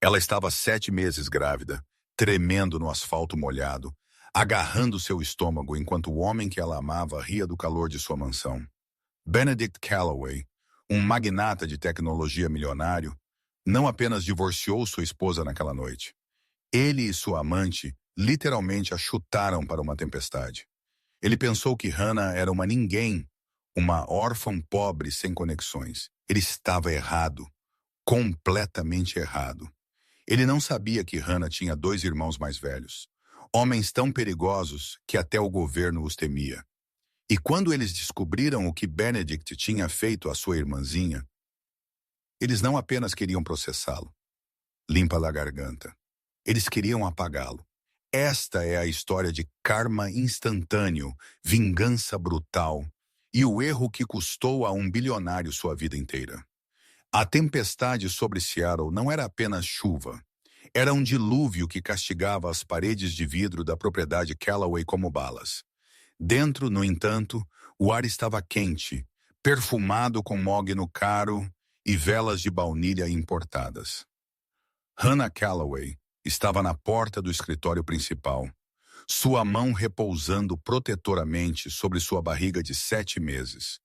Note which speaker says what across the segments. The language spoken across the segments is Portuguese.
Speaker 1: Ela estava 7 meses grávida, tremendo no asfalto molhado, agarrando seu estômago enquanto o homem que ela amava ria do calor de sua mansão. Benedict Calloway, um magnata de tecnologia milionário, não apenas divorciou sua esposa naquela noite. Ele e sua amante literalmente a chutaram para uma tempestade. Ele pensou que Hannah era uma ninguém, uma órfã pobre sem conexões. Ele estava errado, completamente errado. Ele não sabia que Hannah tinha 2 irmãos mais velhos, homens tão perigosos que até o governo os temia. E quando eles descobriram o que Benedict tinha feito à sua irmãzinha, eles não apenas queriam processá-lo, limpa a garganta, eles queriam apagá-lo. Esta é a história de karma instantâneo, vingança brutal e o erro que custou a um bilionário sua vida inteira. A tempestade sobre Seattle não era apenas chuva. Era um dilúvio que castigava as paredes de vidro da propriedade Calloway como balas. Dentro, no entanto, o ar estava quente, perfumado com mogno caro e velas de baunilha importadas. Hannah Calloway estava na porta do escritório principal, sua mão repousando protetoramente sobre sua barriga de 7 meses.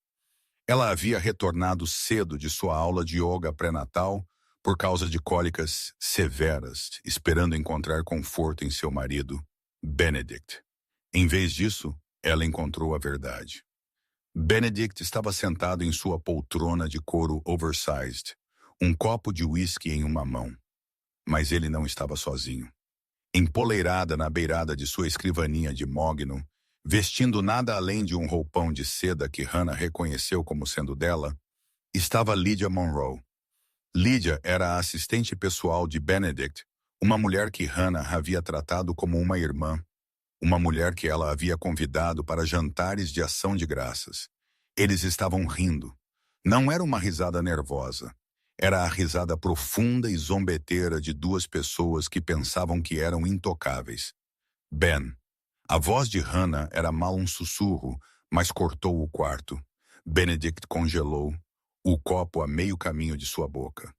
Speaker 1: Ela havia retornado cedo de sua aula de yoga pré-natal por causa de cólicas severas, esperando encontrar conforto em seu marido, Benedict. Em vez disso, ela encontrou a verdade. Benedict estava sentado em sua poltrona de couro oversized, um copo de uísque em uma mão. Mas ele não estava sozinho. Empoleirada na beirada de sua escrivaninha de mogno, vestindo nada além de um roupão de seda que Hannah reconheceu como sendo dela, estava Lydia Monroe. Lydia era a assistente pessoal de Benedict, uma mulher que Hannah havia tratado como uma irmã, uma mulher que ela havia convidado para jantares de ação de graças. Eles estavam rindo. Não era uma risada nervosa. Era a risada profunda e zombeteira de 2 pessoas que pensavam que eram intocáveis. Ben. A voz de Hannah era mal um sussurro, mas cortou o quarto. Benedict congelou, o copo a meio caminho de sua boca.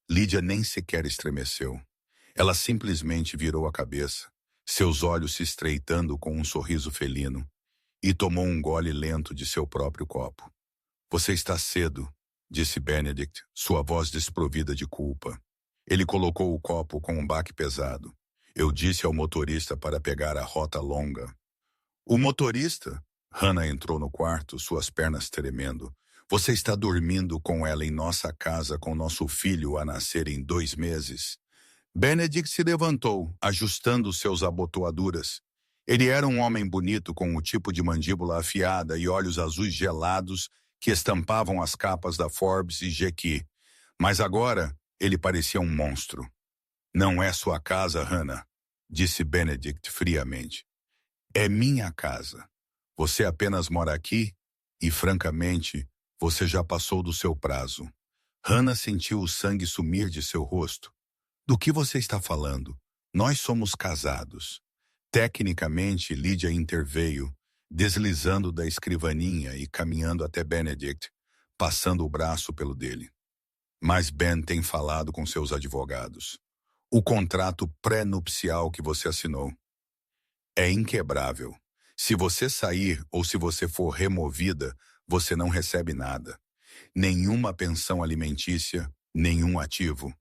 Speaker 1: Lydia nem sequer estremeceu. Ela simplesmente virou a cabeça, seus olhos se estreitando com um sorriso felino, e tomou um gole lento de seu próprio copo. Você está cedo, disse Benedict, sua voz desprovida de culpa. Ele colocou o copo com um baque pesado. Eu disse ao motorista para pegar a rota longa. O motorista? Hannah entrou no quarto, suas pernas tremendo. Você está dormindo com ela em nossa casa com nosso filho a nascer em 2 meses? Benedict se levantou, ajustando seus abotoaduras. Ele era um homem bonito com o tipo de mandíbula afiada e olhos azuis gelados que estampavam as capas da Forbes e GQ. Mas agora, ele parecia um monstro. Não é sua casa, Hannah, disse Benedict friamente. É minha casa. Você apenas mora aqui e, francamente, você já passou do seu prazo. Hannah sentiu o sangue sumir de seu rosto. Do que você está falando? Nós somos casados. Tecnicamente, Lydia interveio, deslizando da escrivaninha e caminhando até Benedict, passando o braço pelo dele. Mas Ben tem falado com seus advogados. O contrato pré-nupcial que você assinou é inquebrável. Se você sair ou se você for removida, você não recebe nada. Nenhuma pensão alimentícia, nenhum ativo.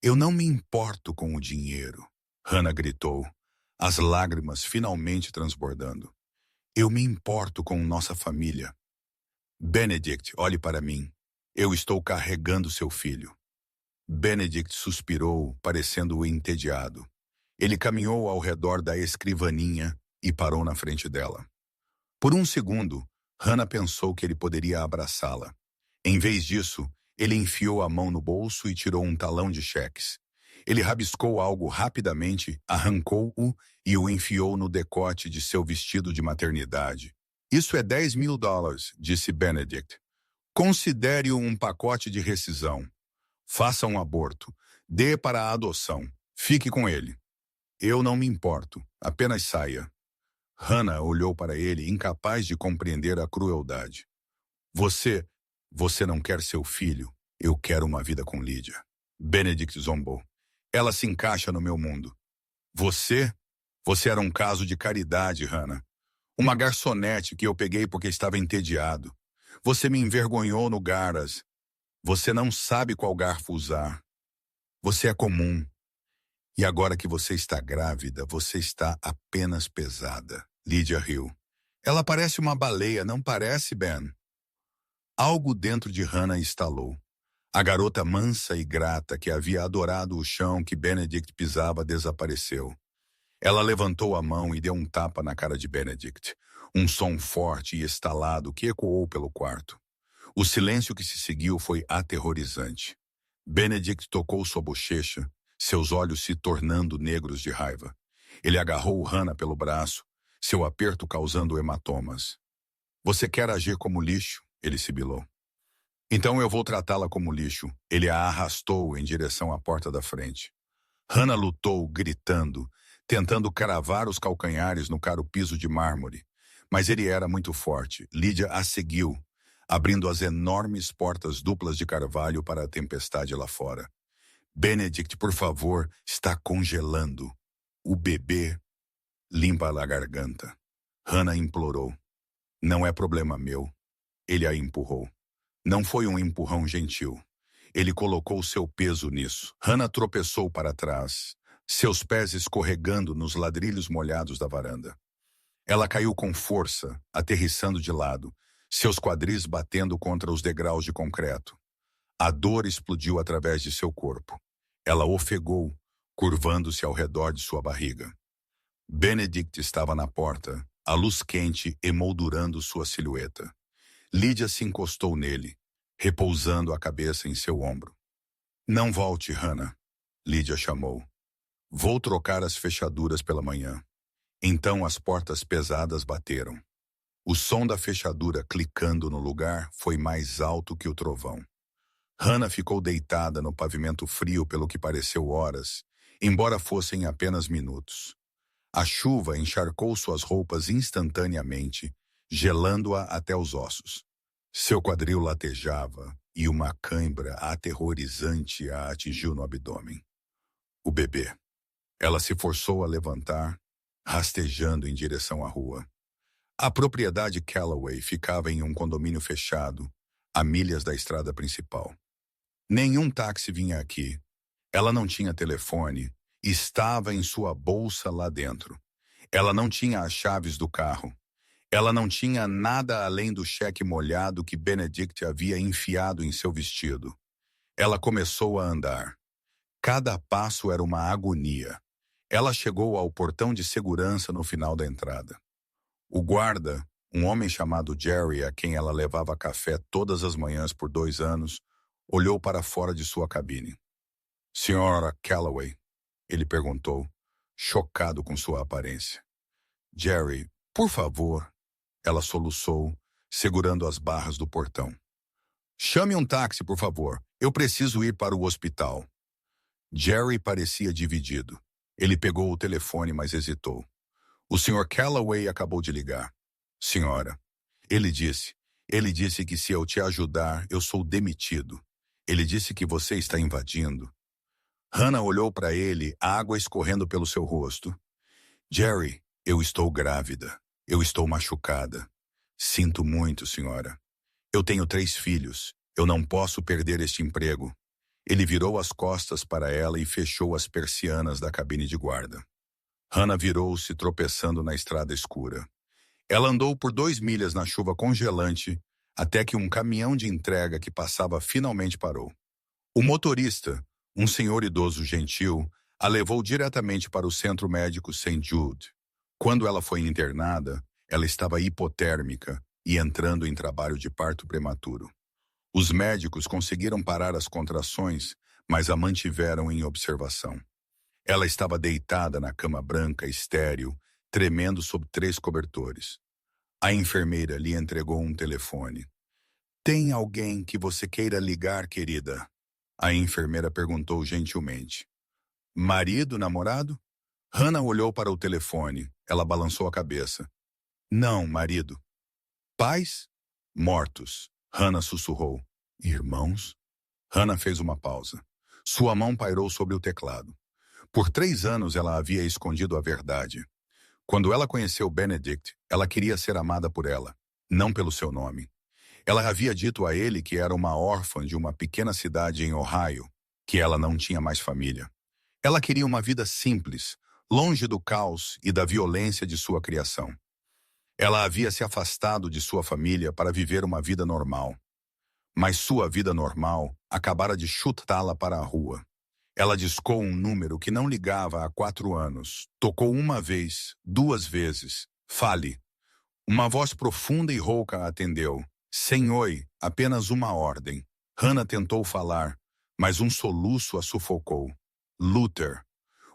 Speaker 1: Eu não me importo com o dinheiro, Hannah gritou, as lágrimas finalmente transbordando. Eu me importo com nossa família. Benedict, olhe para mim. Eu estou carregando seu filho. Benedict suspirou, parecendo entediado. Ele caminhou ao redor da escrivaninha e parou na frente dela. Por um segundo, Hannah pensou que ele poderia abraçá-la. Em vez disso, ele enfiou a mão no bolso e tirou um talão de cheques. Ele rabiscou algo rapidamente, arrancou-o e o enfiou no decote de seu vestido de maternidade. Isso é $10.000, disse Benedict. Considere-o um pacote de rescisão. Faça um aborto. Dê para a adoção. Fique com ele. Eu não me importo. Apenas saia. Hannah olhou para ele, incapaz de compreender a crueldade. Você não quer seu filho. Eu quero uma vida com Lydia. Benedict zombou. Ela se encaixa no meu mundo. Você? Você era um caso de caridade, Hannah. Uma garçonete que eu peguei porque estava entediado. Você me envergonhou no Garas. Você não sabe qual garfo usar. Você é comum. E agora que você está grávida, você está apenas pesada. Lydia riu. Ela parece uma baleia, não parece, Ben? Algo dentro de Hannah estalou. A garota mansa e grata que havia adorado o chão que Benedict pisava desapareceu. Ela levantou a mão e deu um tapa na cara de Benedict. Um som forte e estalado que ecoou pelo quarto. O silêncio que se seguiu foi aterrorizante. Benedict tocou sua bochecha, seus olhos se tornando negros de raiva. Ele agarrou Hannah pelo braço, seu aperto causando hematomas. Você quer agir como lixo? Ele sibilou. Então eu vou tratá-la como lixo. Ele a arrastou em direção à porta da frente. Hannah lutou, gritando, tentando cravar os calcanhares no caro piso de mármore. Mas ele era muito forte. Lydia a seguiu, abrindo as enormes portas duplas de carvalho para a tempestade lá fora. Benedict, por favor, está congelando. O bebê limpa a garganta. Hannah implorou. Não é problema meu. Ele a empurrou. Não foi um empurrão gentil. Ele colocou seu peso nisso. Hannah tropeçou para trás, seus pés escorregando nos ladrilhos molhados da varanda. Ela caiu com força, aterrissando de lado, seus quadris batendo contra os degraus de concreto. A dor explodiu através de seu corpo. Ela ofegou, curvando-se ao redor de sua barriga. Benedict estava na porta, a luz quente emoldurando sua silhueta. Lydia se encostou nele, repousando a cabeça em seu ombro. Não volte, Hannah, Lydia chamou. Vou trocar as fechaduras pela manhã. Então as portas pesadas bateram. O som da fechadura clicando no lugar foi mais alto que o trovão. Hannah ficou deitada no pavimento frio pelo que pareceu horas, embora fossem apenas minutos. A chuva encharcou suas roupas instantaneamente, gelando-a até os ossos. Seu quadril latejava e uma cãibra aterrorizante a atingiu no abdômen. O bebê. Ela se forçou a levantar, rastejando em direção à rua. A propriedade Calloway ficava em um condomínio fechado, a milhas da estrada principal. Nenhum táxi vinha aqui. Ela não tinha telefone. Estava em sua bolsa lá dentro. Ela não tinha as chaves do carro. Ela não tinha nada além do cheque molhado que Benedict havia enfiado em seu vestido. Ela começou a andar. Cada passo era uma agonia. Ela chegou ao portão de segurança no final da entrada. O guarda, um homem chamado Jerry, a quem ela levava café todas as manhãs por 2 anos, olhou para fora de sua cabine. Senhora Calloway, ele perguntou, chocado com sua aparência. Jerry, por favor, ela soluçou, segurando as barras do portão. Chame um táxi, por favor. Eu preciso ir para o hospital. Jerry parecia dividido. Ele pegou o telefone, mas hesitou. O Sr. Calloway acabou de ligar. Senhora, ele disse que se eu te ajudar, eu sou demitido. Ele disse que você está invadindo. Hannah olhou para ele, água escorrendo pelo seu rosto. Jerry, eu estou grávida. Eu estou machucada. Sinto muito, senhora. Eu tenho 3 filhos. Eu não posso perder este emprego. Ele virou as costas para ela e fechou as persianas da cabine de guarda. Hannah virou-se tropeçando na estrada escura. Ela andou por 2 milhas na chuva congelante até que um caminhão de entrega que passava finalmente parou. O motorista, um senhor idoso gentil, a levou diretamente para o centro médico St. Jude. Quando ela foi internada, ela estava hipotérmica e entrando em trabalho de parto prematuro. Os médicos conseguiram parar as contrações, mas a mantiveram em observação. Ela estava deitada na cama branca, estéril, tremendo sob 3 cobertores. A enfermeira lhe entregou um telefone. Tem alguém que você queira ligar, querida? A enfermeira perguntou gentilmente. Marido, namorado? Hannah olhou para o telefone. Ela balançou a cabeça. Não, marido. Pais? Mortos. Hannah sussurrou. Irmãos? Hannah fez uma pausa. Sua mão pairou sobre o teclado. Por 3 anos ela havia escondido a verdade. Quando ela conheceu Benedict, ela queria ser amada por ela, não pelo seu nome. Ela havia dito a ele que era uma órfã de uma pequena cidade em Ohio, que ela não tinha mais família. Ela queria uma vida simples, longe do caos e da violência de sua criação. Ela havia se afastado de sua família para viver uma vida normal. Mas sua vida normal acabara de chutá-la para a rua. Ela discou um número que não ligava há 4 anos. Tocou uma vez, 2 vezes. Fale. Uma voz profunda e rouca a atendeu. Sem oi, apenas uma ordem. Hannah tentou falar, mas um soluço a sufocou. Luther.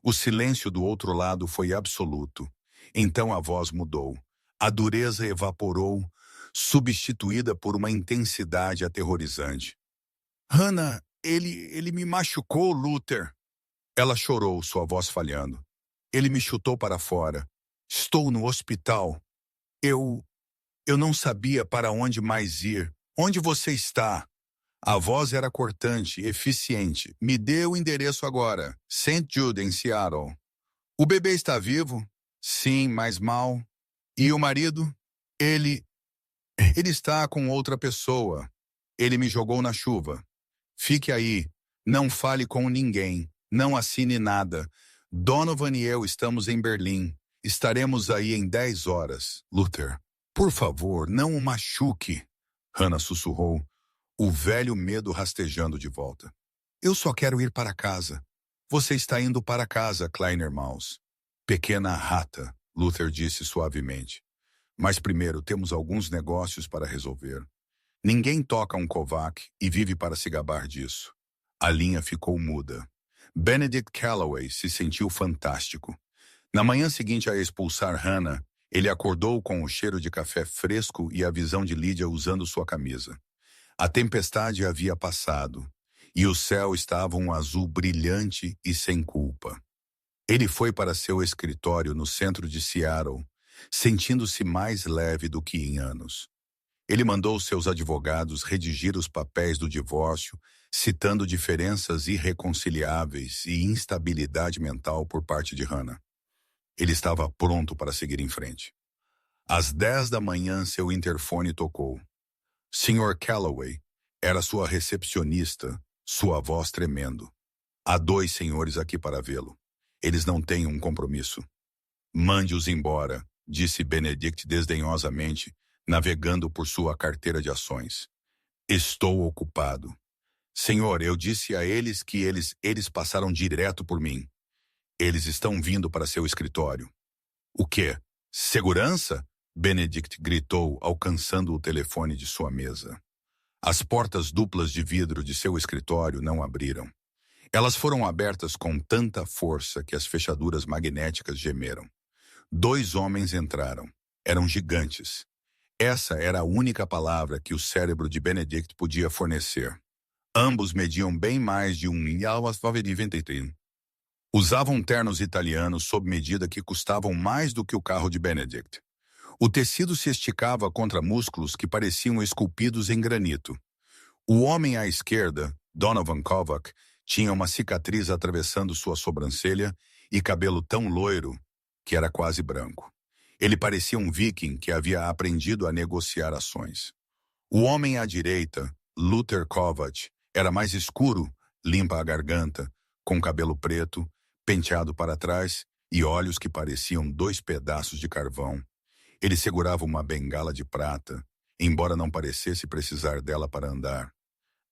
Speaker 1: O silêncio do outro lado foi absoluto. Então a voz mudou. A dureza evaporou, substituída por uma intensidade aterrorizante. Hannah, ele me machucou, Luther. Ela chorou, sua voz falhando. Ele me chutou para fora. Estou no hospital. Eu não sabia para onde mais ir. Onde você está? A voz era cortante, eficiente. Me dê o endereço agora. St. Jude, em Seattle. O bebê está vivo? Sim, mas mal. E o marido? Ele... Ele está com outra pessoa. Ele me jogou na chuva. Fique aí. Não fale com ninguém. Não assine nada. Donovan e eu estamos em Berlim. Estaremos aí em 10 horas. Luther, por favor, não o machuque. Hannah sussurrou, o velho medo rastejando de volta. Eu só quero ir para casa. Você está indo para casa, Kleiner Maus. Pequena rata, Luther disse suavemente. Mas primeiro temos alguns negócios para resolver. Ninguém toca um Kovac e vive para se gabar disso. A linha ficou muda. Benedict Calloway se sentiu fantástico. Na manhã seguinte a expulsar Hannah, ele acordou com o cheiro de café fresco e a visão de Lydia usando sua camisa. A tempestade havia passado, e o céu estava um azul brilhante e sem culpa. Ele foi para seu escritório no centro de Seattle, sentindo-se mais leve do que em anos. Ele mandou seus advogados redigir os papéis do divórcio, citando diferenças irreconciliáveis e instabilidade mental por parte de Hannah. Ele estava pronto para seguir em frente. Às 10 da manhã, seu interfone tocou. Sr. Calloway, era sua recepcionista, sua voz tremendo. Há 2 senhores aqui para vê-lo. Eles não têm um compromisso. Mande-os embora, disse Benedict desdenhosamente, navegando por sua carteira de ações. Estou ocupado. Senhor, eu disse a eles que eles passaram direto por mim. Eles estão vindo para seu escritório. O quê? Segurança? Benedict gritou, alcançando o telefone de sua mesa. As portas duplas de vidro de seu escritório não abriram. Elas foram abertas com tanta força que as fechaduras magnéticas gemeram. 2 homens entraram. Eram gigantes. Essa era a única palavra que o cérebro de Benedict podia fornecer. Ambos mediam bem mais de 1,93 m. Usavam ternos italianos sob medida que custavam mais do que o carro de Benedict. O tecido se esticava contra músculos que pareciam esculpidos em granito. O homem à esquerda, Donovan Kovac, tinha uma cicatriz atravessando sua sobrancelha e cabelo tão loiro que era quase branco. Ele parecia um viking que havia aprendido a negociar ações. O homem à direita, Luther Kovac, era mais escuro, limpa a garganta, com cabelo preto, penteado para trás e olhos que pareciam 2 pedaços de carvão. Ele segurava uma bengala de prata, embora não parecesse precisar dela para andar.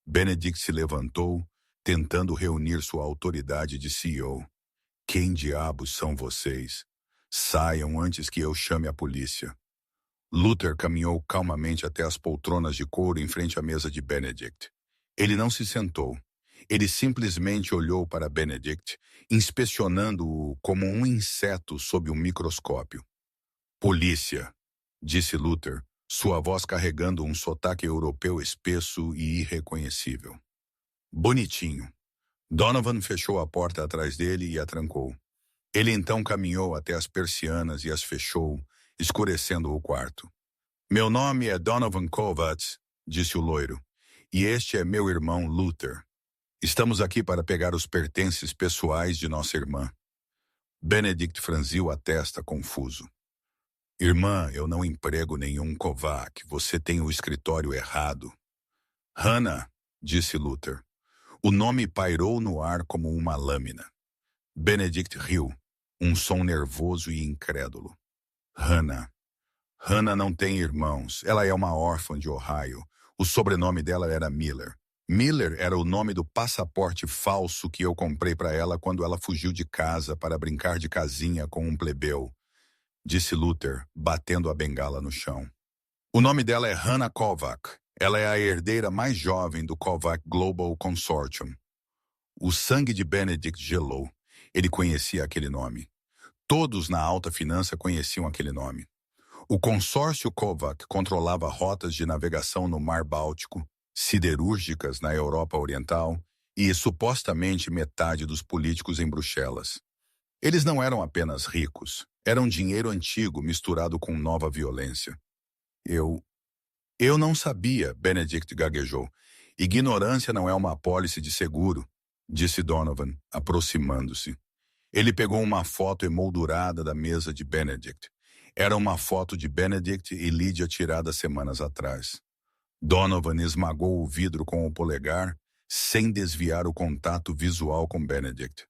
Speaker 1: Benedict se levantou, tentando reunir sua autoridade de CEO. Quem diabos são vocês? Saiam antes que eu chame a polícia. Luther caminhou calmamente até as poltronas de couro em frente à mesa de Benedict. Ele não se sentou. Ele simplesmente olhou para Benedict, inspecionando-o como um inseto sob um microscópio. Polícia, disse Luther, sua voz carregando um sotaque europeu espesso e irreconhecível. Bonitinho. Donovan fechou a porta atrás dele e a trancou. Ele então caminhou até as persianas e as fechou, escurecendo o quarto. Meu nome é Donovan Kovac, disse o loiro, e este é meu irmão Luther. Estamos aqui para pegar os pertences pessoais de nossa irmã. Benedict franziu a testa confuso. Irmã, eu não emprego nenhum Kovac. Você tem o escritório errado. Hannah, disse Luther. O nome pairou no ar como uma lâmina. Benedict riu, um som nervoso e incrédulo. Hannah. Hannah não tem irmãos. Ela é uma órfã de Ohio. O sobrenome dela era Miller. Miller era o nome do passaporte falso que eu comprei para ela quando ela fugiu de casa para brincar de casinha com um plebeu, disse Luther, batendo a bengala no chão. O nome dela é Hannah Kovac. Ela é a herdeira mais jovem do Kovac Global Consortium. O sangue de Benedict gelou. Ele conhecia aquele nome. Todos na alta finança conheciam aquele nome. O consórcio Kovac controlava rotas de navegação no Mar Báltico, siderúrgicas na Europa Oriental e, supostamente, metade dos políticos em Bruxelas. Eles não eram apenas ricos, eram dinheiro antigo misturado com nova violência. Eu não sabia, Benedict gaguejou. Ignorância não é uma apólice de seguro, disse Donovan, aproximando-se. Ele pegou uma foto emoldurada da mesa de Benedict. Era uma foto de Benedict e Lydia tirada semanas atrás. Donovan esmagou o vidro com o polegar, sem desviar o contato visual com Benedict.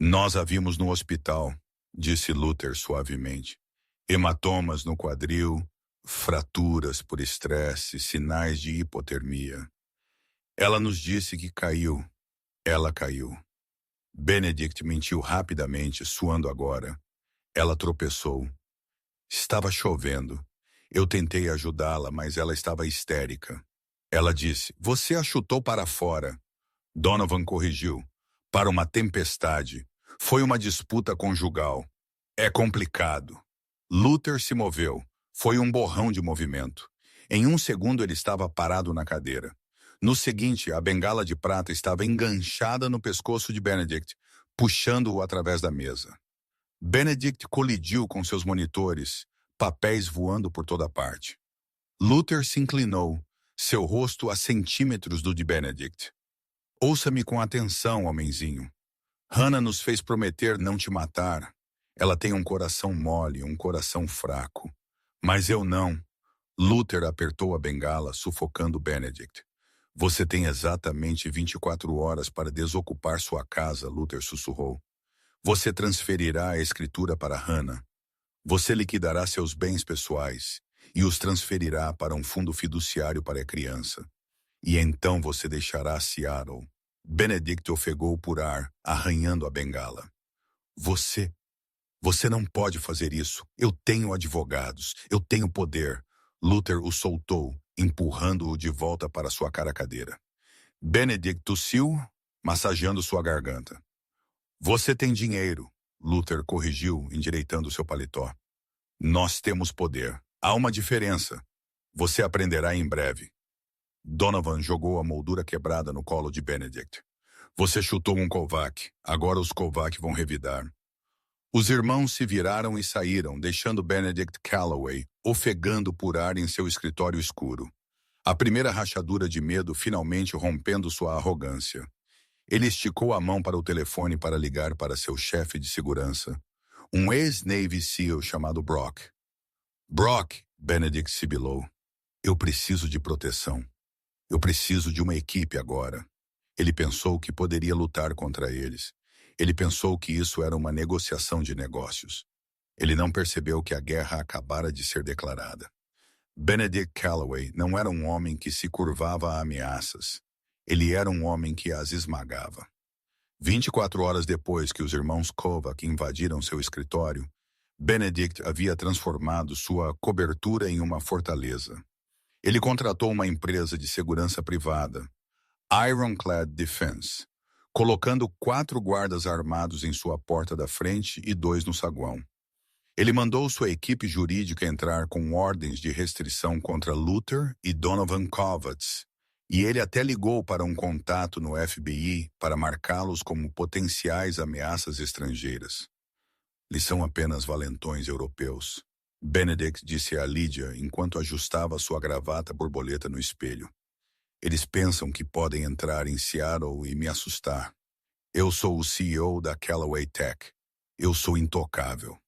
Speaker 1: Nós a vimos no hospital, disse Luther suavemente. Hematomas no quadril, fraturas por estresse, sinais de hipotermia. Ela nos disse que caiu. Ela caiu. Benedict mentiu rapidamente, suando agora. Ela tropeçou. Estava chovendo. Eu tentei ajudá-la, mas ela estava histérica. Ela disse, você a chutou para fora. Donovan corrigiu. Para uma tempestade. Foi uma disputa conjugal. É complicado. Luther se moveu. Foi um borrão de movimento. Em um segundo ele estava parado na cadeira. No seguinte, a bengala de prata estava enganchada no pescoço de Benedict, puxando-o através da mesa. Benedict colidiu com seus monitores, papéis voando por toda parte. Luther se inclinou, seu rosto a centímetros do de Benedict. Ouça-me com atenção, homenzinho. Hannah nos fez prometer não te matar. Ela tem um coração mole, um coração fraco. Mas eu não. Luther apertou a bengala, sufocando Benedict. Você tem exatamente 24 horas para desocupar sua casa, Luther sussurrou. Você transferirá a escritura para Hannah. Você liquidará seus bens pessoais e os transferirá para um fundo fiduciário para a criança. E então você deixará Seattle. Benedict ofegou por ar, arranhando a bengala. Você não pode fazer isso. Eu tenho advogados. Eu tenho poder. Luther o soltou, empurrando-o de volta para sua cara cadeira. Benedict tossiu, massageando sua garganta. Você tem dinheiro, Luther corrigiu, endireitando seu paletó. Nós temos poder. Há uma diferença. Você aprenderá em breve. Donovan jogou a moldura quebrada no colo de Benedict. Você chutou um Kovac. Agora os Kovac vão revidar. Os irmãos se viraram e saíram, deixando Benedict Calloway ofegando por ar em seu escritório escuro. A primeira rachadura de medo finalmente rompendo sua arrogância. Ele esticou a mão para o telefone para ligar para seu chefe de segurança, um ex-Navy SEAL chamado Brock. Brock, Benedict sibilou. Eu preciso de proteção. Eu preciso de uma equipe agora. Ele pensou que poderia lutar contra eles. Ele pensou que isso era uma negociação de negócios. Ele não percebeu que a guerra acabara de ser declarada. Benedict Calloway não era um homem que se curvava a ameaças. Ele era um homem que as esmagava. 24 horas depois que os irmãos Kovac invadiram seu escritório, Benedict havia transformado sua cobertura em uma fortaleza. Ele contratou uma empresa de segurança privada, Ironclad Defense, colocando 4 guardas armados em sua porta da frente e 2 no saguão. Ele mandou sua equipe jurídica entrar com ordens de restrição contra Luther e Donovan Kovacs, e ele até ligou para um contato no FBI para marcá-los como potenciais ameaças estrangeiras. Eles são apenas valentões europeus, Benedict disse a Lydia enquanto ajustava sua gravata borboleta no espelho. Eles pensam que podem entrar em Seattle e me assustar. Eu sou o CEO da Callaway Tech. Eu sou intocável.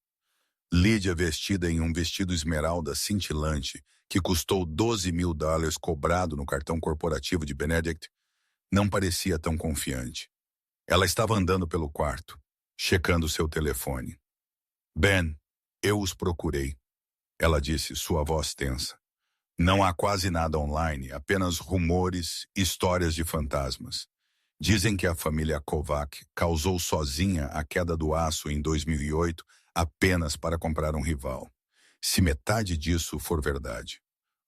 Speaker 1: Lydia, vestida em um vestido esmeralda cintilante, que custou $12.000 cobrado no cartão corporativo de Benedict, não parecia tão confiante. Ela estava andando pelo quarto, checando seu telefone. Ben, eu os procurei. Ela disse, sua voz tensa. Não há quase nada online, apenas rumores, histórias de fantasmas. Dizem que a família Kovac causou sozinha a queda do aço em 2008 apenas para comprar um rival. Se metade disso for verdade.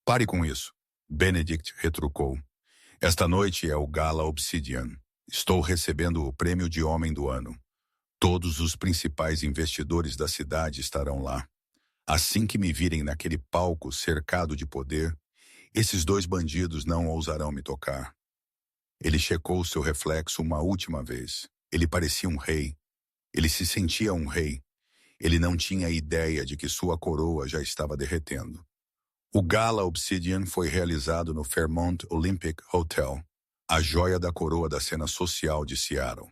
Speaker 1: Pare com isso, Benedict retrucou. Esta noite é o Gala Obsidian. Estou recebendo o prêmio de Homem do Ano. Todos os principais investidores da cidade estarão lá. Assim que me virem naquele palco cercado de poder, esses dois bandidos não ousarão me tocar. Ele checou seu reflexo uma última vez. Ele parecia um rei. Ele se sentia um rei. Ele não tinha ideia de que sua coroa já estava derretendo. O Gala Obsidian foi realizado no Fairmont Olympic Hotel, a joia da coroa da cena social de Seattle.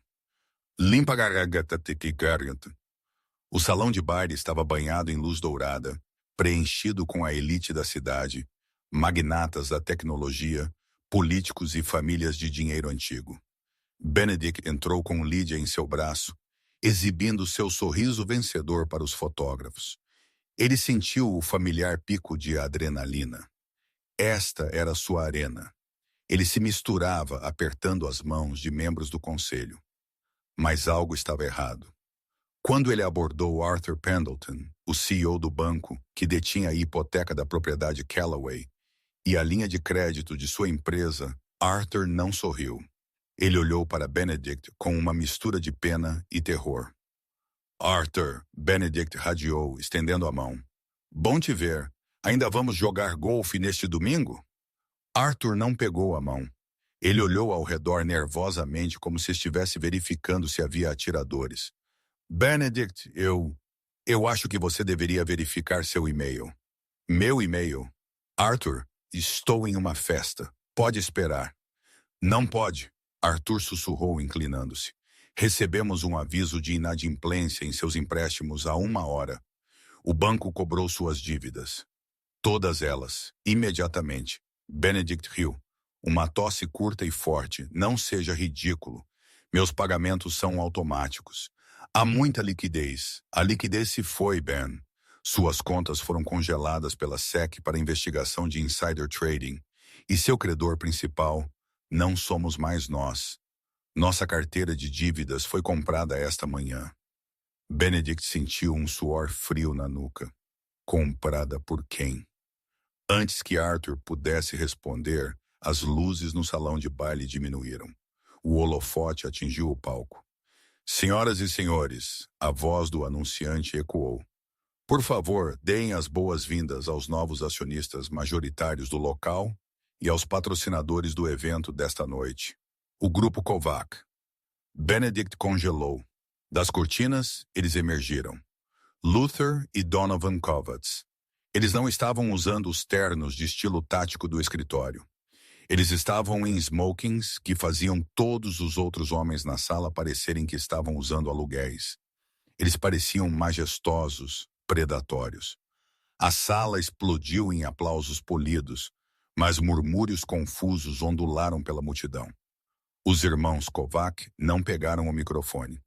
Speaker 1: O salão de baile estava banhado em luz dourada, preenchido com a elite da cidade, magnatas da tecnologia, políticos e famílias de dinheiro antigo. Benedict entrou com Lydia em seu braço, exibindo seu sorriso vencedor para os fotógrafos. Ele sentiu o familiar pico de adrenalina. Esta era sua arena. Ele se misturava apertando as mãos de membros do conselho. Mas algo estava errado. Quando ele abordou Arthur Pendleton, o CEO do banco, que detinha a hipoteca da propriedade Callaway, e a linha de crédito de sua empresa, Arthur não sorriu. Ele olhou para Benedict com uma mistura de pena e terror. Arthur, Benedict radiou, estendendo a mão. Bom te ver. Ainda vamos jogar golfe neste domingo? Arthur não pegou a mão. Ele olhou ao redor nervosamente como se estivesse verificando se havia atiradores. Benedict, eu acho que você deveria verificar seu e-mail. Meu e-mail? Arthur, estou em uma festa. Pode esperar. Não pode, Arthur sussurrou, inclinando-se. Recebemos um aviso de inadimplência em seus empréstimos há 1 hora. O banco cobrou suas dívidas. Todas elas, imediatamente. Benedict riu. Uma tosse curta e forte. Não seja ridículo. Meus pagamentos são automáticos. Há muita liquidez. A liquidez se foi, Ben. Suas contas foram congeladas pela SEC para investigação de insider trading. E seu credor principal, não somos mais nós. Nossa carteira de dívidas foi comprada esta manhã. Benedict sentiu um suor frio na nuca. Comprada por quem? Antes que Arthur pudesse responder, as luzes no salão de baile diminuíram. O holofote atingiu o palco. Senhoras e senhores, a voz do anunciante ecoou. Por favor, deem as boas-vindas aos novos acionistas majoritários do local e aos patrocinadores do evento desta noite. O Grupo Kovac. Benedict congelou. Das cortinas, eles emergiram. Luther e Donovan Kovacs. Eles não estavam usando os ternos de estilo tático do escritório. Eles estavam em smokings que faziam todos os outros homens na sala parecerem que estavam usando aluguéis. Eles pareciam majestosos, predatórios. A sala explodiu em aplausos polidos, mas murmúrios confusos ondularam pela multidão. Os irmãos Kovac não pegaram o microfone.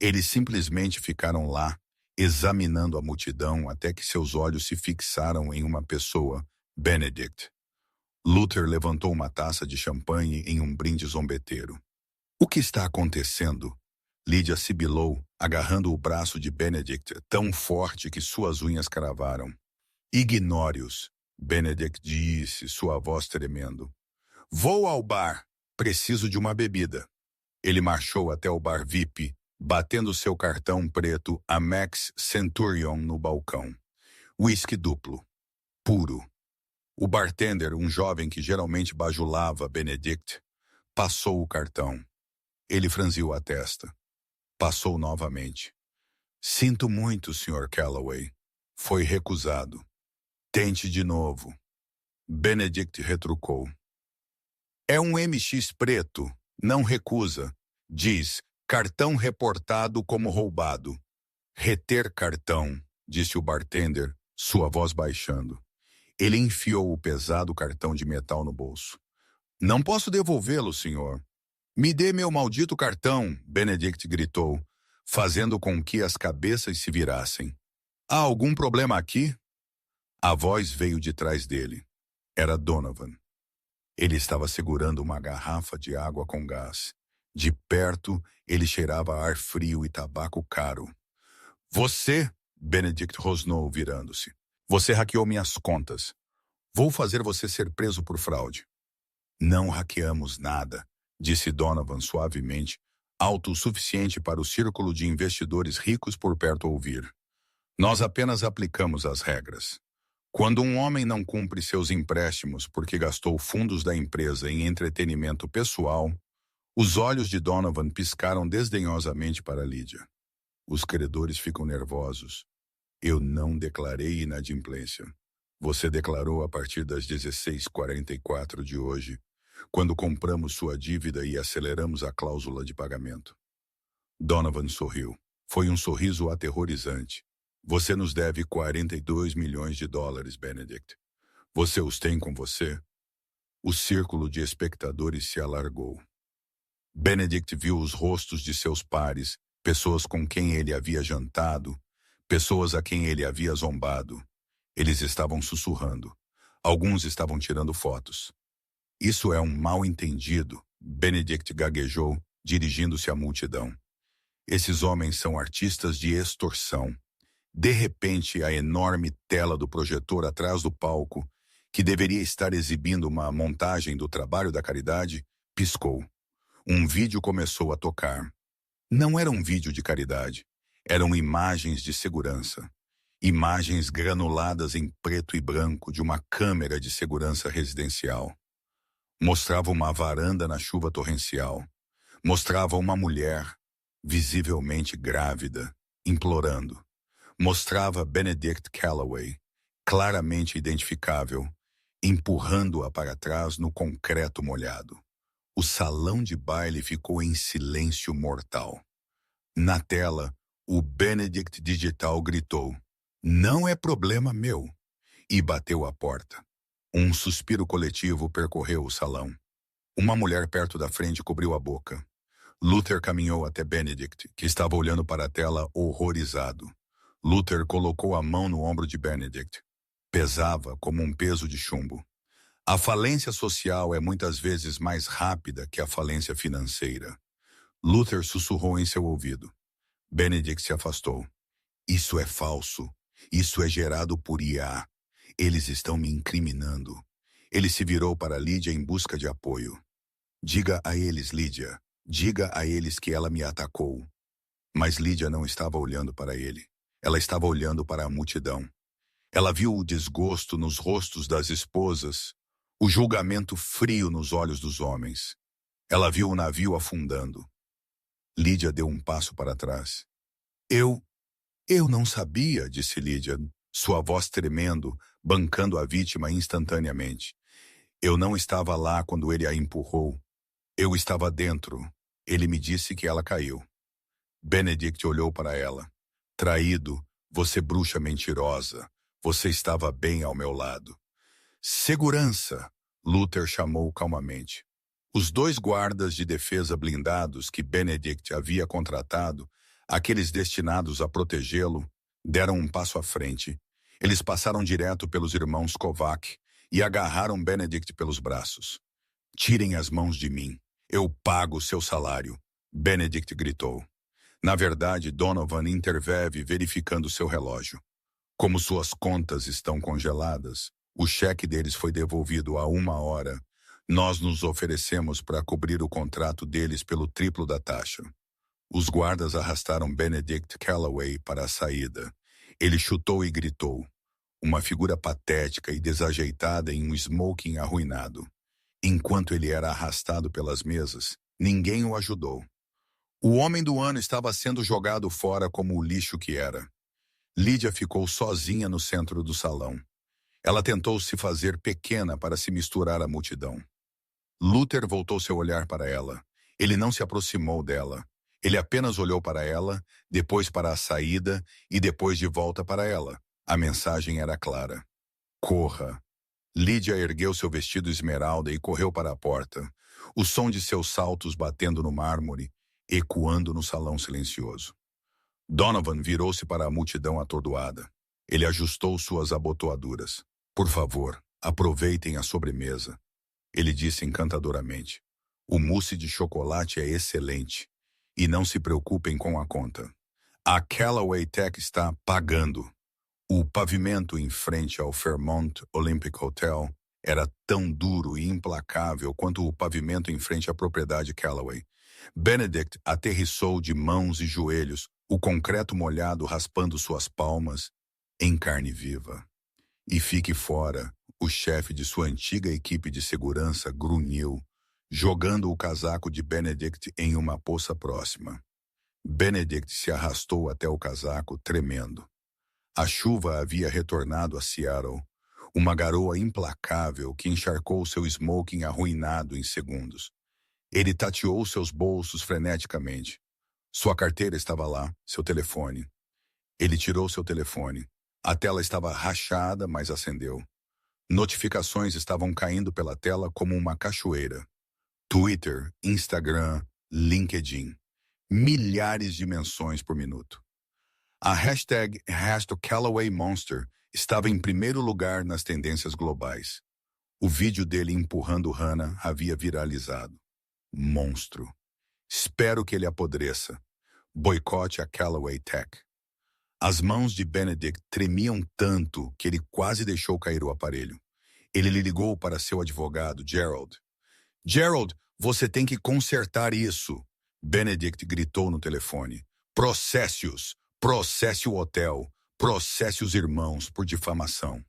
Speaker 1: Eles simplesmente ficaram lá, examinando a multidão até que seus olhos se fixaram em uma pessoa, Benedict. Luther levantou uma taça de champanhe em um brinde zombeteiro. O que está acontecendo? Lydia sibilou, agarrando o braço de Benedict tão forte que suas unhas cravaram. Ignore-os, Benedict disse, sua voz tremendo. Vou ao bar. Preciso de uma bebida. Ele marchou até o bar VIP, batendo seu cartão preto Amex Centurion no balcão. Whisky duplo. Puro. O bartender, um jovem que geralmente bajulava Benedict, passou o cartão. Ele franziu a testa. Passou novamente. Sinto muito, Sr. Callaway. Foi recusado. Tente de novo. Benedict retrucou. É um MX preto, não recusa. Diz, cartão reportado como roubado. Reter cartão, disse o bartender, sua voz baixando. Ele enfiou o pesado cartão de metal no bolso. Não posso devolvê-lo, senhor. Me dê meu maldito cartão, Benedict gritou, fazendo com que as cabeças se virassem. Há algum problema aqui? A voz veio de trás dele. Era Donovan. Ele estava segurando uma garrafa de água com gás. De perto, ele cheirava ar frio e tabaco caro. Você, Benedict rosnou, virando-se. Você hackeou minhas contas. Vou fazer você ser preso por fraude. Não hackeamos nada, disse Donovan suavemente, alto o suficiente para o círculo de investidores ricos por perto ouvir. Nós apenas aplicamos as regras. Quando um homem não cumpre seus empréstimos porque gastou fundos da empresa em entretenimento pessoal, os olhos de Donovan piscaram desdenhosamente para Lydia. Os credores ficam nervosos. Eu não declarei inadimplência. Você declarou a partir das 16h44 de hoje, quando compramos sua dívida e aceleramos a cláusula de pagamento. Donovan sorriu. Foi um sorriso aterrorizante. Você nos deve 42 milhões de dólares, Benedict. Você os tem com você? O círculo de espectadores se alargou. Benedict viu os rostos de seus pares, pessoas com quem ele havia jantado, pessoas a quem ele havia zombado. Eles estavam sussurrando. Alguns estavam tirando fotos. Isso é um mal-entendido, Benedict gaguejou, dirigindo-se à multidão. Esses homens são artistas de extorsão. De repente, a enorme tela do projetor atrás do palco, que deveria estar exibindo uma montagem do trabalho da caridade, piscou. Um vídeo começou a tocar. Não era um vídeo de caridade. Eram imagens de segurança. Imagens granuladas em preto e branco de uma câmera de segurança residencial. Mostrava uma varanda na chuva torrencial. Mostrava uma mulher, visivelmente grávida, implorando. Mostrava Benedict Calloway, claramente identificável, empurrando-a para trás no concreto molhado. O salão de baile ficou em silêncio mortal. Na tela, o Benedict Digital gritou, "Não é problema meu", e bateu à porta. Um suspiro coletivo percorreu o salão. Uma mulher perto da frente cobriu a boca. Luther caminhou até Benedict, que estava olhando para a tela horrorizado. Luther colocou a mão no ombro de Benedict. Pesava como um peso de chumbo. A falência social é muitas vezes mais rápida que a falência financeira. Luther sussurrou em seu ouvido. Benedict se afastou. Isso é falso. Isso é gerado por IA. Eles estão me incriminando. Ele se virou para Lydia em busca de apoio. Diga a eles, Lydia. Diga a eles que ela me atacou. Mas Lydia não estava olhando para ele. Ela estava olhando para a multidão. Ela viu o desgosto nos rostos das esposas, o julgamento frio nos olhos dos homens. Ela viu o navio afundando. Lydia deu um passo para trás. Eu não sabia, disse Lydia, sua voz tremendo, bancando a vítima instantaneamente. Eu não estava lá quando ele a empurrou. Eu estava dentro. Ele me disse que ela caiu. Benedict olhou para ela. Traído, você bruxa mentirosa. Você estava bem ao meu lado. Segurança, Luther chamou calmamente. Os 2 guardas de defesa blindados que Benedict havia contratado, aqueles destinados a protegê-lo, deram um passo à frente. Eles passaram direto pelos irmãos Kovac e agarraram Benedict pelos braços. Tirem as mãos de mim. Eu pago seu salário, Benedict gritou. Na verdade, Donovan interveio verificando seu relógio. Como suas contas estão congeladas, o cheque deles foi devolvido há 1 hora. Nós nos oferecemos para cobrir o contrato deles pelo triplo da taxa. Os guardas arrastaram Benedict Calloway para a saída. Ele chutou e gritou. Uma figura patética e desajeitada em um smoking arruinado. Enquanto ele era arrastado pelas mesas, ninguém o ajudou. O homem do ano estava sendo jogado fora como o lixo que era. Lydia ficou sozinha no centro do salão. Ela tentou se fazer pequena para se misturar à multidão. Luther voltou seu olhar para ela. Ele não se aproximou dela. Ele apenas olhou para ela, depois para a saída e depois de volta para ela. A mensagem era clara. Corra. Lídia ergueu seu vestido esmeralda e correu para a porta. O som de seus saltos batendo no mármore, ecoando no salão silencioso. Donovan virou-se para a multidão atordoada. Ele ajustou suas abotoaduras. Por favor, aproveitem a sobremesa. Ele disse encantadoramente. O mousse de chocolate é excelente. E não se preocupem com a conta. A Callaway Tech está pagando. O pavimento em frente ao Fairmont Olympic Hotel era tão duro e implacável quanto o pavimento em frente à propriedade Callaway. Benedict aterrissou de mãos e joelhos, o concreto molhado raspando suas palmas, em carne viva. E fique fora, o chefe de sua antiga equipe de segurança grunhiu, jogando o casaco de Benedict em uma poça próxima. Benedict se arrastou até o casaco, tremendo. A chuva havia retornado a Seattle, uma garoa implacável que encharcou seu smoking arruinado em segundos. Ele tateou seus bolsos freneticamente. Sua carteira estava lá, seu telefone. Ele tirou seu telefone. A tela estava rachada, mas acendeu. Notificações estavam caindo pela tela como uma cachoeira. Twitter, Instagram, LinkedIn. Milhares de menções por minuto. A hashtag #CallawayMonster estava em primeiro lugar nas tendências globais. O vídeo dele empurrando Hannah havia viralizado. Monstro. Espero que ele apodreça. Boicote a Callaway Tech. As mãos de Benedict tremiam tanto que ele quase deixou cair o aparelho. Ele lhe ligou para seu advogado, Gerald. Gerald, você tem que consertar isso. Benedict gritou no telefone. Processe-os. Processe o hotel. Processe os irmãos por difamação.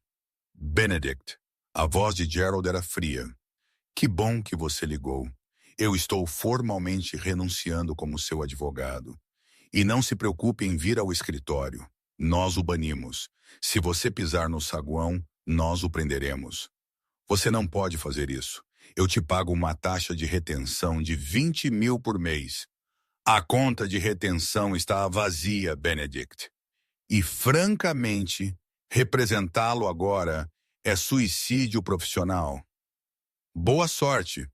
Speaker 1: Benedict. A voz de Gerald era fria. Que bom que você ligou. Eu estou formalmente renunciando como seu advogado. E não se preocupe em vir ao escritório. Nós o banimos. Se você pisar no saguão, nós o prenderemos. Você não pode fazer isso. Eu te pago uma taxa de retenção de 20 mil por mês. A conta de retenção está vazia, Benedict. E, francamente, representá-lo agora é suicídio profissional. Boa sorte.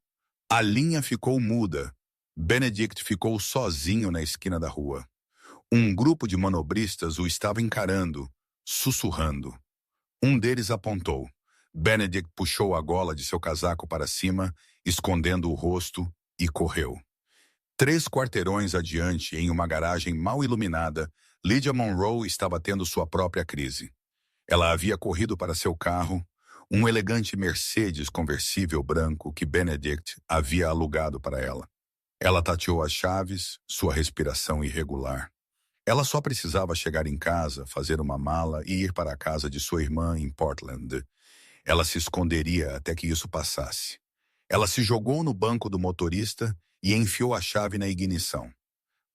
Speaker 1: A linha ficou muda. Benedict ficou sozinho na esquina da rua. Um grupo de manobristas o estava encarando, sussurrando. Um deles apontou. Benedict puxou a gola de seu casaco para cima, escondendo o rosto, e correu. 3 quarteirões adiante, em uma garagem mal iluminada, Lydia Monroe estava tendo sua própria crise. Ela havia corrido para seu carro, um elegante Mercedes conversível branco que Benedict havia alugado para ela. Ela tateou as chaves, sua respiração irregular. Ela só precisava chegar em casa, fazer uma mala e ir para a casa de sua irmã em Portland. Ela se esconderia até que isso passasse. Ela se jogou no banco do motorista e enfiou a chave na ignição.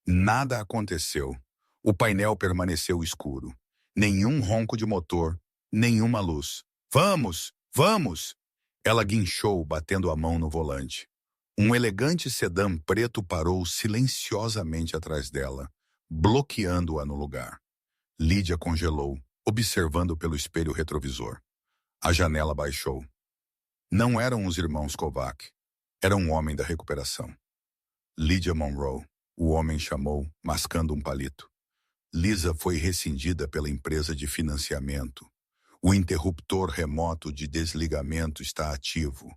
Speaker 1: Nada aconteceu. O painel permaneceu escuro. Nenhum ronco de motor, nenhuma luz. Vamos! Vamos! Ela guinchou, batendo a mão no volante. Um elegante sedã preto parou silenciosamente atrás dela, bloqueando-a no lugar. Lydia congelou, observando pelo espelho retrovisor. A janela baixou. Não eram os irmãos Kovac. Era um homem da recuperação. Lydia Monroe, o homem chamou, mascando um palito. Lisa foi rescindida pela empresa de financiamento. O interruptor remoto de desligamento está ativo.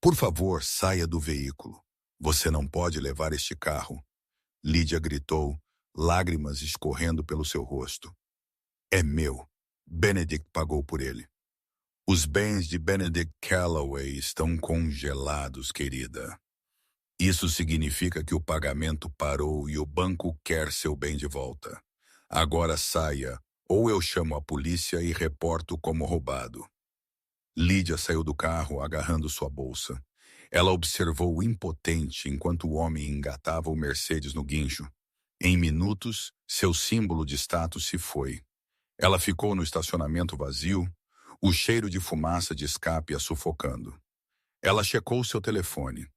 Speaker 1: Por favor, saia do veículo. Você não pode levar este carro. Lydia gritou, lágrimas escorrendo pelo seu rosto. É meu. Benedict pagou por ele. Os bens de Benedict Callaway estão congelados, querida. Isso significa que o pagamento parou e o banco quer seu bem de volta. Agora saia, ou eu chamo a polícia e reporto como roubado. Lydia saiu do carro agarrando sua bolsa. Ela observou impotente enquanto o homem engatava o Mercedes no guincho. Em minutos, seu símbolo de status se foi. Ela ficou no estacionamento vazio, o cheiro de fumaça de escape a sufocando. Ela checou seu telefone.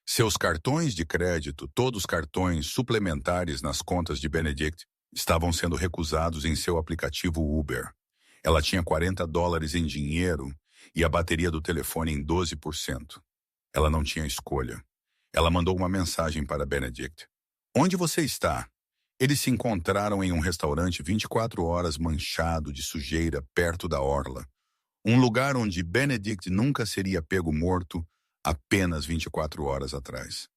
Speaker 1: Seus cartões de crédito, todos os cartões suplementares nas contas de Benedict, estavam sendo recusados em seu aplicativo Uber. Ela tinha $40 em dinheiro e a bateria do telefone em 12%. Ela não tinha escolha. Ela mandou uma mensagem para Benedict. Onde você está? Eles se encontraram em um restaurante 24 horas manchado de sujeira perto da orla. Um lugar onde Benedict nunca seria pego morto apenas 24 horas atrás.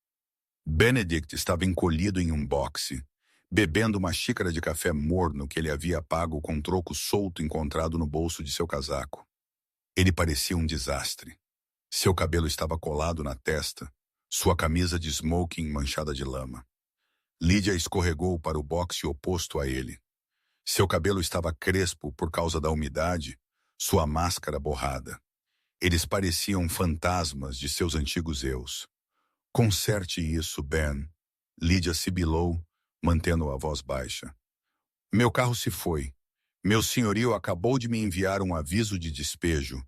Speaker 1: Benedict estava encolhido em um boxe, bebendo uma xícara de café morno que ele havia pago com um troco solto encontrado no bolso de seu casaco. Ele parecia um desastre. Seu cabelo estava colado na testa, sua camisa de smoking manchada de lama. Lydia escorregou para o boxe oposto a ele. Seu cabelo estava crespo por causa da umidade, sua máscara borrada. Eles pareciam fantasmas de seus antigos eus. Conserte isso, Ben. Lydia sibilou, mantendo a voz baixa. Meu carro se foi. Meu senhorio acabou de me enviar um aviso de despejo.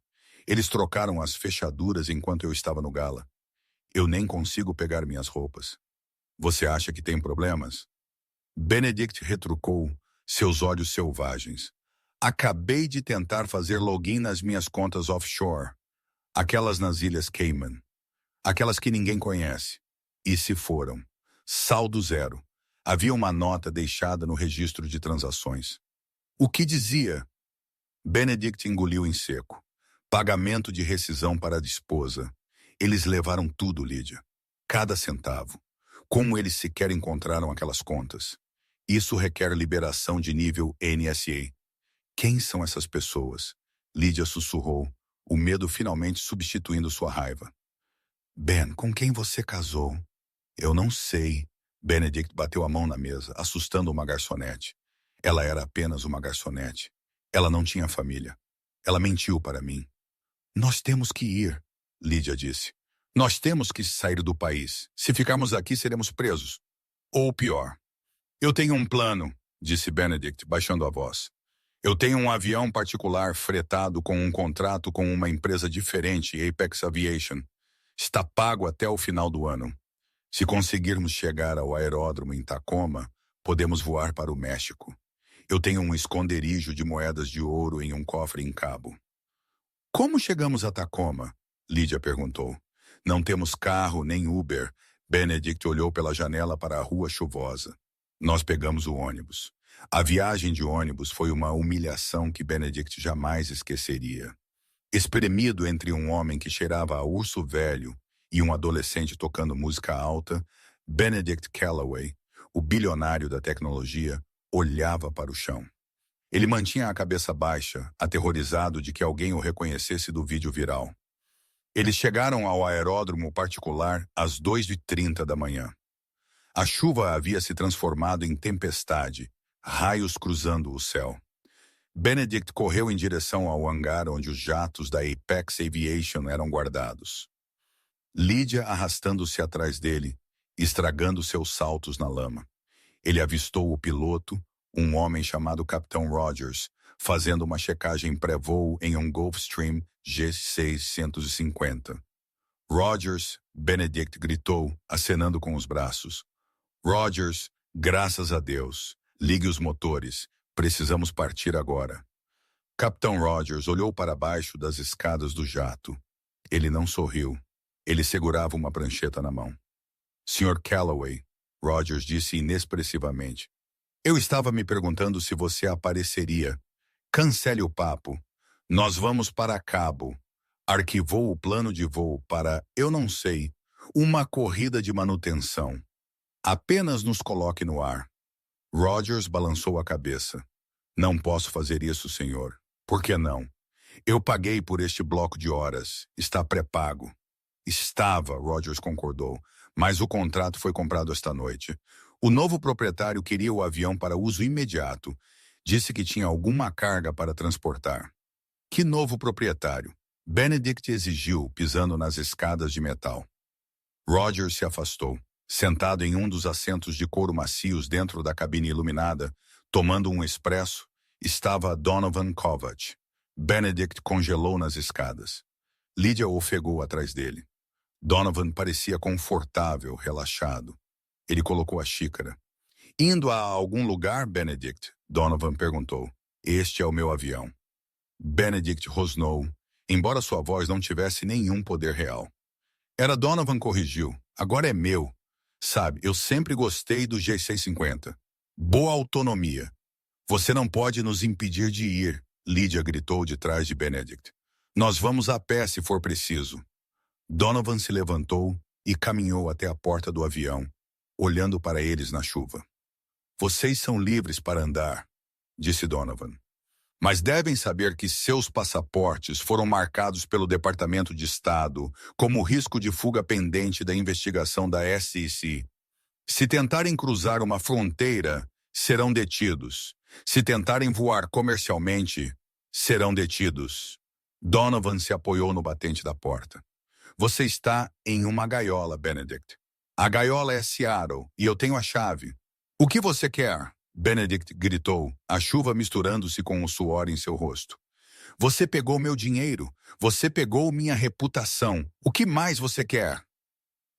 Speaker 1: Eles trocaram as fechaduras enquanto eu estava no gala. Eu nem consigo pegar minhas roupas. Você acha que tem problemas? Benedict retrucou, seus olhos selvagens. Acabei de tentar fazer login nas minhas contas offshore. Aquelas nas Ilhas Cayman. Aquelas que ninguém conhece. E se foram. Saldo zero. Havia uma nota deixada no registro de transações. O que dizia? Benedict engoliu em seco. Pagamento de rescisão para a esposa. Eles levaram tudo, Lydia. Cada centavo. Como eles sequer encontraram aquelas contas? Isso requer liberação de nível NSA. Quem são essas pessoas? Lydia sussurrou, o medo finalmente substituindo sua raiva. Ben, com quem você casou? Eu não sei. Benedict bateu a mão na mesa, assustando uma garçonete. Ela era apenas uma garçonete. Ela não tinha família. Ela mentiu para mim. Nós temos que ir, Lydia disse. Nós temos que sair do país. Se ficarmos aqui, seremos presos. Ou pior. Eu tenho um plano, disse Benedict, baixando a voz. Eu tenho um avião particular fretado com um contrato com uma empresa diferente, Apex Aviation. Está pago até o final do ano. Se conseguirmos chegar ao aeródromo em Tacoma, podemos voar para o México. Eu tenho um esconderijo de moedas de ouro em um cofre em Cabo. Como chegamos a Tacoma? Lydia perguntou. Não temos carro nem Uber. Benedict olhou pela janela para a rua chuvosa. Nós pegamos o ônibus. A viagem de ônibus foi uma humilhação que Benedict jamais esqueceria. Espremido entre um homem que cheirava a urso velho e um adolescente tocando música alta, Benedict Callaway, o bilionário da tecnologia, olhava para o chão. Ele mantinha a cabeça baixa, aterrorizado de que alguém o reconhecesse do vídeo viral. Eles chegaram ao aeródromo particular às 2h30 da manhã. A chuva havia se transformado em tempestade, raios cruzando o céu. Benedict correu em direção ao hangar onde os jatos da Apex Aviation eram guardados. Lydia arrastando-se atrás dele, estragando seus saltos na lama. Ele avistou o piloto, um homem chamado Capitão Rogers, fazendo uma checagem pré-voo em um Gulfstream G650. Rogers, Benedict gritou, acenando com os braços. Rogers, graças a Deus. Ligue os motores. Precisamos partir agora. Capitão Rogers olhou para baixo das escadas do jato. Ele não sorriu. Ele segurava uma prancheta na mão. Sr. Callaway, Rogers disse inexpressivamente. Eu estava me perguntando se você apareceria. Cancele o papo. Nós vamos para Cabo. Arquivou o plano de voo para, eu não sei, uma corrida de manutenção. Apenas nos coloque no ar. Rogers balançou a cabeça. Não posso fazer isso, senhor. Por que não? Eu paguei por este bloco de horas. Está pré-pago. Estava, Rogers concordou, mas o contrato foi comprado esta noite. O novo proprietário queria o avião para uso imediato. Disse que tinha alguma carga para transportar. Que novo proprietário? Benedict exigiu, pisando nas escadas de metal. Rogers se afastou. Sentado em um dos assentos de couro macios dentro da cabine iluminada, tomando um expresso, estava Donovan Kovac. Benedict congelou nas escadas. Lydia ofegou atrás dele. Donovan parecia confortável, relaxado. Ele colocou a xícara. Indo a algum lugar, Benedict? Donovan perguntou. Este é o meu avião. Benedict rosnou, embora sua voz não tivesse nenhum poder real. Era Donovan corrigiu. Agora é meu. Sabe, eu sempre gostei do G650. Boa autonomia. Você não pode nos impedir de ir, Lydia gritou de trás de Benedict. Nós vamos a pé se for preciso. Donovan se levantou e caminhou até a porta do avião, olhando para eles na chuva. Vocês são livres para andar, disse Donovan. Mas devem saber que seus passaportes foram marcados pelo Departamento de Estado como risco de fuga pendente da investigação da SEC. Se tentarem cruzar uma fronteira, serão detidos. Se tentarem voar comercialmente, serão detidos. Donovan se apoiou no batente da porta. Você está em uma gaiola, Benedict. A gaiola é Seattle e eu tenho a chave. O que você quer? Benedict gritou, a chuva misturando-se com o suor em seu rosto. Você pegou meu dinheiro. Você pegou minha reputação. O que mais você quer?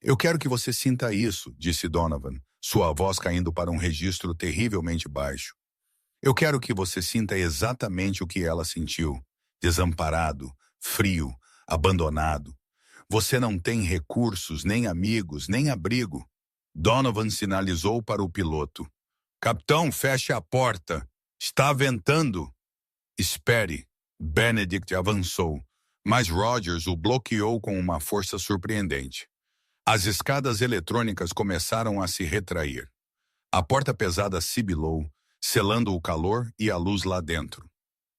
Speaker 1: Eu quero que você sinta isso, disse Donovan, sua voz caindo para um registro terrivelmente baixo. Eu quero que você sinta exatamente o que ela sentiu. Desamparado, frio, abandonado. Você não tem recursos, nem amigos, nem abrigo. Donovan sinalizou para o piloto. Capitão, feche a porta. Está ventando. Espere. Benedict avançou, mas Rogers o bloqueou com uma força surpreendente. As escadas eletrônicas começaram a se retrair. A porta pesada sibilou, selando o calor e a luz lá dentro.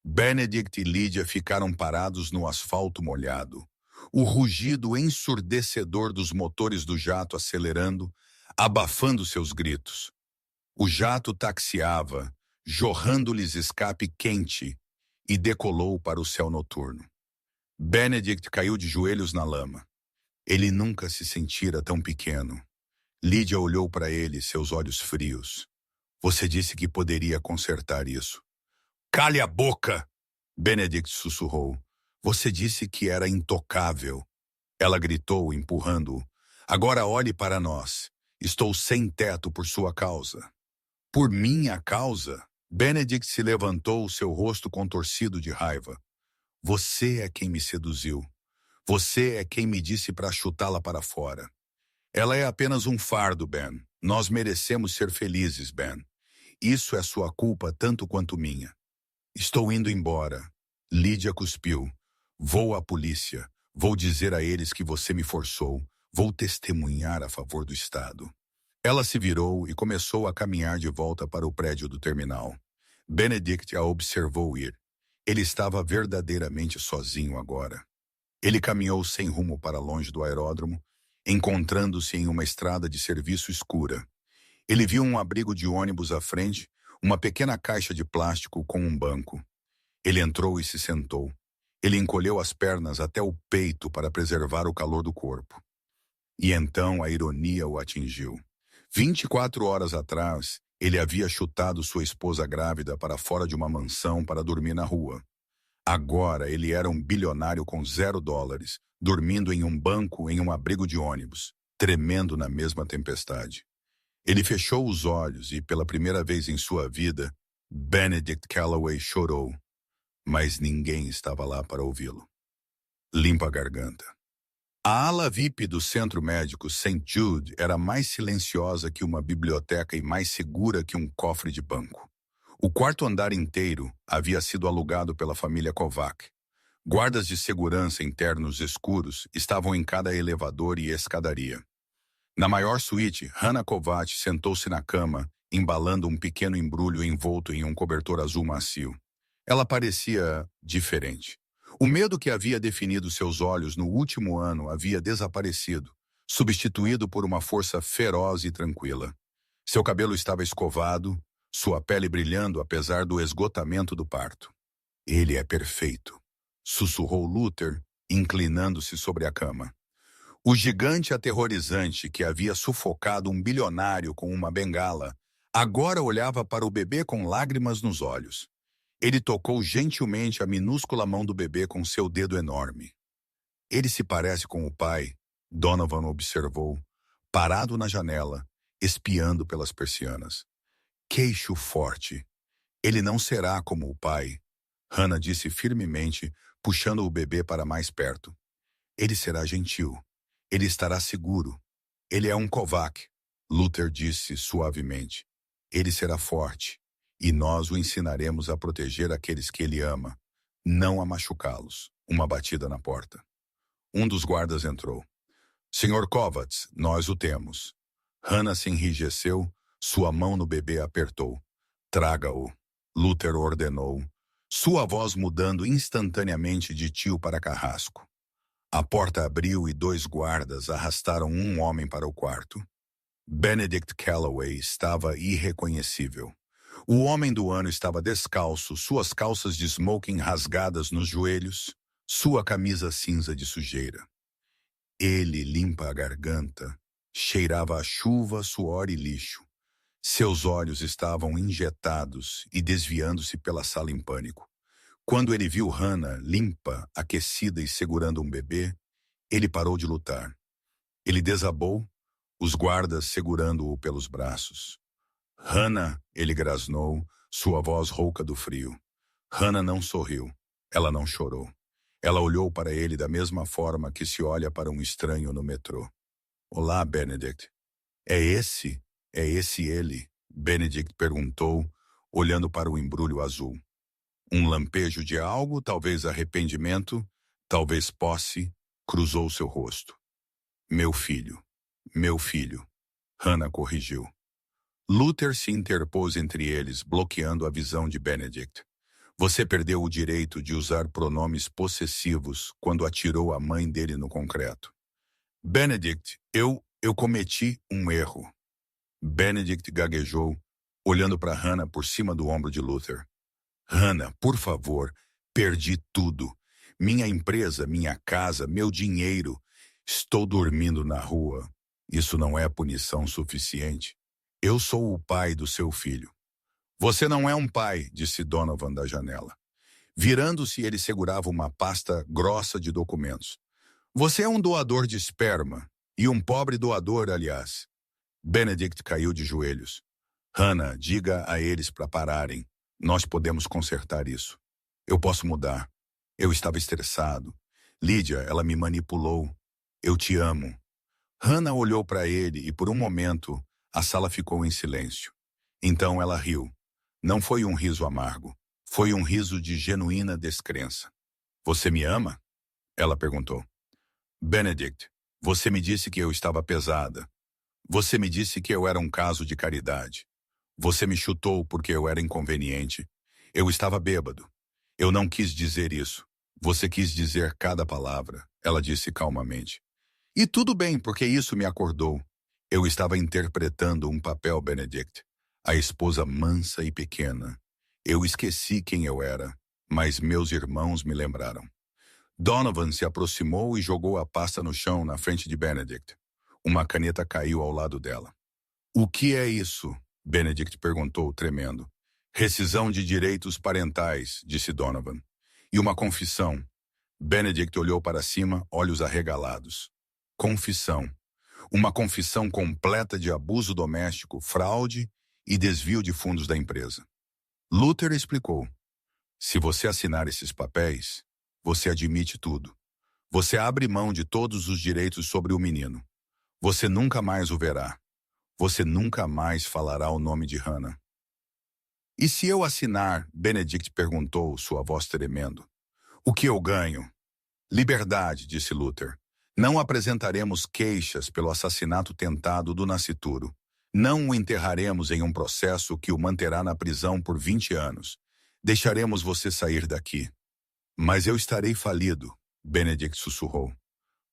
Speaker 1: Benedict e Lydia ficaram parados no asfalto molhado. O rugido ensurdecedor dos motores do jato acelerando, abafando seus gritos. O jato taxiava, jorrando-lhes escape quente, e decolou para o céu noturno. Benedict caiu de joelhos na lama. Ele nunca se sentira tão pequeno. Lydia olhou para ele, seus olhos frios. Você disse que poderia consertar isso. Cale a boca! Benedict sussurrou. Você disse que era intocável. Ela gritou, empurrando-o. Agora olhe para nós. Estou sem teto por sua causa. Por minha causa? Benedict se levantou, seu rosto contorcido de raiva. Você é quem me seduziu. Você é quem me disse para chutá-la para fora. Ela é apenas um fardo, Ben. Nós merecemos ser felizes, Ben. Isso é sua culpa tanto quanto minha. Estou indo embora. Lydia cuspiu. Vou à polícia. Vou dizer a eles que você me forçou. Vou testemunhar a favor do Estado. Ela se virou e começou a caminhar de volta para o prédio do terminal. Benedict a observou ir. Ele estava verdadeiramente sozinho agora. Ele caminhou sem rumo para longe do aeródromo, encontrando-se em uma estrada de serviço escura. Ele viu um abrigo de ônibus à frente, uma pequena caixa de plástico com um banco. Ele entrou e se sentou. Ele encolheu as pernas até o peito para preservar o calor do corpo. E então a ironia o atingiu. 24 horas atrás, ele havia chutado sua esposa grávida para fora de uma mansão para dormir na rua. Agora ele era um bilionário com $0, dormindo em um banco em um abrigo de ônibus, tremendo na mesma tempestade. Ele fechou os olhos e, pela primeira vez em sua vida, Benedict Calloway chorou, mas ninguém estava lá para ouvi-lo. Limpa a garganta. A ala VIP do Centro Médico St. Jude era mais silenciosa que uma biblioteca e mais segura que um cofre de banco. O quarto andar inteiro havia sido alugado pela família Kovac. Guardas de segurança internos escuros estavam em cada elevador e escadaria. Na maior suíte, Hannah Kovac sentou-se na cama, embalando um pequeno embrulho envolto em um cobertor azul macio. Ela parecia diferente. O medo que havia definido seus olhos no último ano havia desaparecido, substituído por uma força feroz e tranquila. Seu cabelo estava escovado, sua pele brilhando apesar do esgotamento do parto. Ele é perfeito, sussurrou Luther, inclinando-se sobre a cama. O gigante aterrorizante que havia sufocado um bilionário com uma bengala, agora olhava para o bebê com lágrimas nos olhos. Ele tocou gentilmente a minúscula mão do bebê com seu dedo enorme. Ele se parece com o pai, Donovan observou, parado na janela, espiando pelas persianas. Queixo forte. Ele não será como o pai, Hannah disse firmemente, puxando o bebê para mais perto. Ele será gentil. Ele estará seguro. Ele é um Kovac, Luther disse suavemente. Ele será forte, e nós o ensinaremos a proteger aqueles que ele ama, não a machucá-los. Uma batida na porta. Um dos guardas entrou. Senhor Kovacs, nós o temos. Hannah se enrijeceu, sua mão no bebê apertou. Traga-o, Luther ordenou, sua voz mudando instantaneamente de tio para carrasco. A porta abriu e 2 guardas arrastaram um homem para o quarto. Benedict Calloway estava irreconhecível. O homem do ano estava descalço, suas calças de smoking rasgadas nos joelhos, sua camisa cinza de sujeira. Ele limpa a garganta, cheirava a chuva, suor e lixo. Seus olhos estavam injetados e desviando-se pela sala em pânico. Quando ele viu Hannah limpa, aquecida e segurando um bebê, ele parou de lutar. Ele desabou, os guardas segurando-o pelos braços. Hannah, ele grasnou, sua voz rouca do frio. Hannah não sorriu. Ela não chorou. Ela olhou para ele da mesma forma que se olha para um estranho no metrô. Olá, Benedict. É esse ele? Benedict perguntou, olhando para o embrulho azul. Um lampejo de algo, talvez arrependimento, talvez posse, cruzou seu rosto. Meu filho, Hannah corrigiu. Luther se interpôs entre eles, bloqueando a visão de Benedict. Você perdeu o direito de usar pronomes possessivos quando atirou a mãe dele no concreto. Benedict, eu cometi um erro. Benedict gaguejou, olhando para Hannah por cima do ombro de Luther. Hannah, por favor, perdi tudo. Minha empresa, minha casa, meu dinheiro. Estou dormindo na rua. Isso não é punição suficiente. Eu sou o pai do seu filho. Você não é um pai, disse Donovan da janela. Virando-se, ele segurava uma pasta grossa de documentos. Você é um doador de esperma. E um pobre doador, aliás. Benedict caiu de joelhos. Hannah, diga a eles para pararem. Nós podemos consertar isso. Eu posso mudar. Eu estava estressado. Lídia, ela me manipulou. Eu te amo. Hannah olhou para ele e por um momento a sala ficou em silêncio. Então ela riu. Não foi um riso amargo. Foi um riso de genuína descrença. Você me ama? Ela perguntou. Benedict, você me disse que eu estava pesada. Você me disse que eu era um caso de caridade. Você me chutou porque eu era inconveniente. Eu estava bêbado. Eu não quis dizer isso. Você quis dizer cada palavra, ela disse calmamente. E tudo bem, porque isso me acordou. Eu estava interpretando um papel, Benedict. A esposa mansa e pequena. Eu esqueci quem eu era, mas meus irmãos me lembraram. Donovan se aproximou e jogou a pasta no chão na frente de Benedict. Uma caneta caiu ao lado dela. O que é isso? Benedict perguntou, tremendo. Rescisão de direitos parentais, disse Donovan. E uma confissão. Benedict olhou para cima, olhos arregalados. Confissão. Uma confissão completa de abuso doméstico, fraude e desvio de fundos da empresa. Luther explicou. Se você assinar esses papéis, você admite tudo. Você abre mão de todos os direitos sobre o menino. Você nunca mais o verá. Você nunca mais falará o nome de Hannah. E se eu assinar? Benedict perguntou, sua voz tremendo. O que eu ganho? Liberdade, disse Luther. Não apresentaremos queixas pelo assassinato tentado do nascituro. Não o enterraremos em um processo que o manterá na prisão por 20 anos. Deixaremos você sair daqui. Mas eu estarei falido, Benedict sussurrou.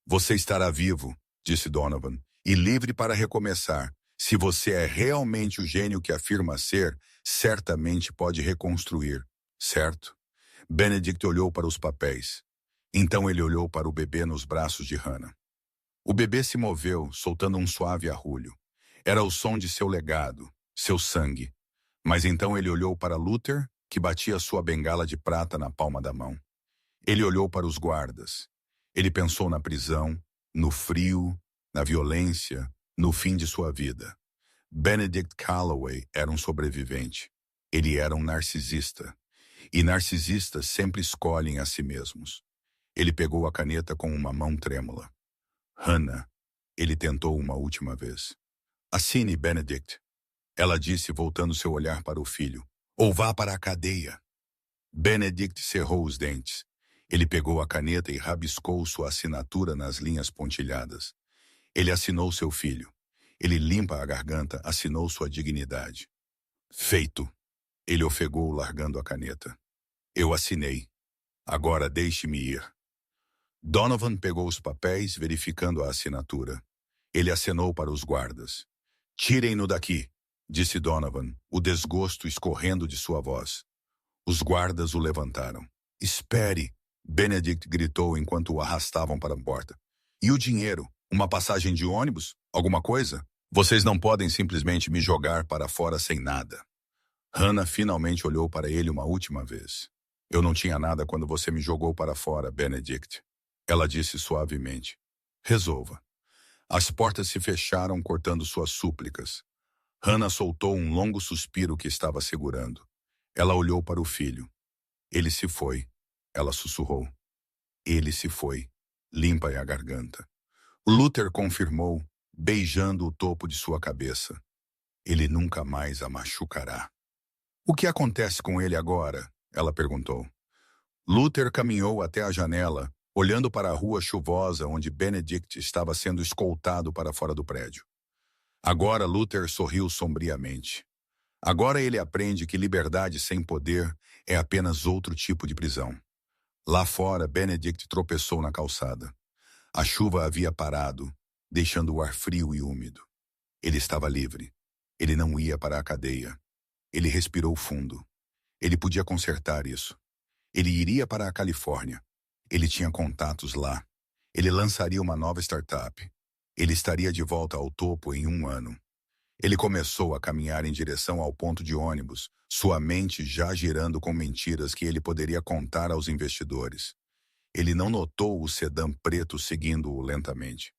Speaker 1: Você estará vivo, disse Donovan, e livre para recomeçar. Se você é realmente o gênio que afirma ser, certamente pode reconstruir, certo? Benedict olhou para os papéis. Então ele olhou para o bebê nos braços de Hannah. O bebê se moveu, soltando um suave arrulho. Era o som de seu legado, seu sangue. Mas então ele olhou para Luther, que batia sua bengala de prata na palma da mão. Ele olhou para os guardas. Ele pensou na prisão, no frio, na violência, no fim de sua vida. Benedict Calloway era um sobrevivente. Ele era um narcisista. E narcisistas sempre escolhem a si mesmos. Ele pegou a caneta com uma mão trêmula. Hannah, ele tentou uma última vez. Assine, Benedict. Ela disse, voltando seu olhar para o filho. Ou vá para a cadeia. Benedict cerrou os dentes. Ele pegou a caneta e rabiscou sua assinatura nas linhas pontilhadas. Ele assinou seu filho. Ele limpa a garganta, assinou sua dignidade. Feito. Ele ofegou, largando a caneta. Eu assinei. Agora deixe-me ir. Donovan pegou os papéis, verificando a assinatura. Ele acenou para os guardas. Tirem-no daqui, disse Donovan, o desgosto escorrendo de sua voz. Os guardas o levantaram. Espere, Benedict gritou enquanto o arrastavam para a porta. E o dinheiro? Uma passagem de ônibus? Alguma coisa? Vocês não podem simplesmente me jogar para fora sem nada. Hannah finalmente olhou para ele uma última vez. Eu não tinha nada quando você me jogou para fora, Benedict. Ela disse suavemente. Resolva. As portas se fecharam, cortando suas súplicas. Hannah soltou um longo suspiro que estava segurando. Ela olhou para o filho. Ele se foi. Ela sussurrou. Ele se foi. Limpa-lhe a garganta. Luther confirmou, beijando o topo de sua cabeça. Ele nunca mais a machucará. O que acontece com ele agora? Ela perguntou. Luther caminhou até a janela, olhando para a rua chuvosa onde Benedict estava sendo escoltado para fora do prédio. Agora Luther sorriu sombriamente. Agora ele aprende que liberdade sem poder é apenas outro tipo de prisão. Lá fora, Benedict tropeçou na calçada. A chuva havia parado, deixando o ar frio e úmido. Ele estava livre. Ele não ia para a cadeia. Ele respirou fundo. Ele podia consertar isso. Ele iria para a Califórnia. Ele tinha contatos lá. Ele lançaria uma nova startup. Ele estaria de volta ao topo em 1 ano. Ele começou a caminhar em direção ao ponto de ônibus, sua mente já girando com mentiras que ele poderia contar aos investidores. Ele não notou o sedã preto seguindo-o lentamente.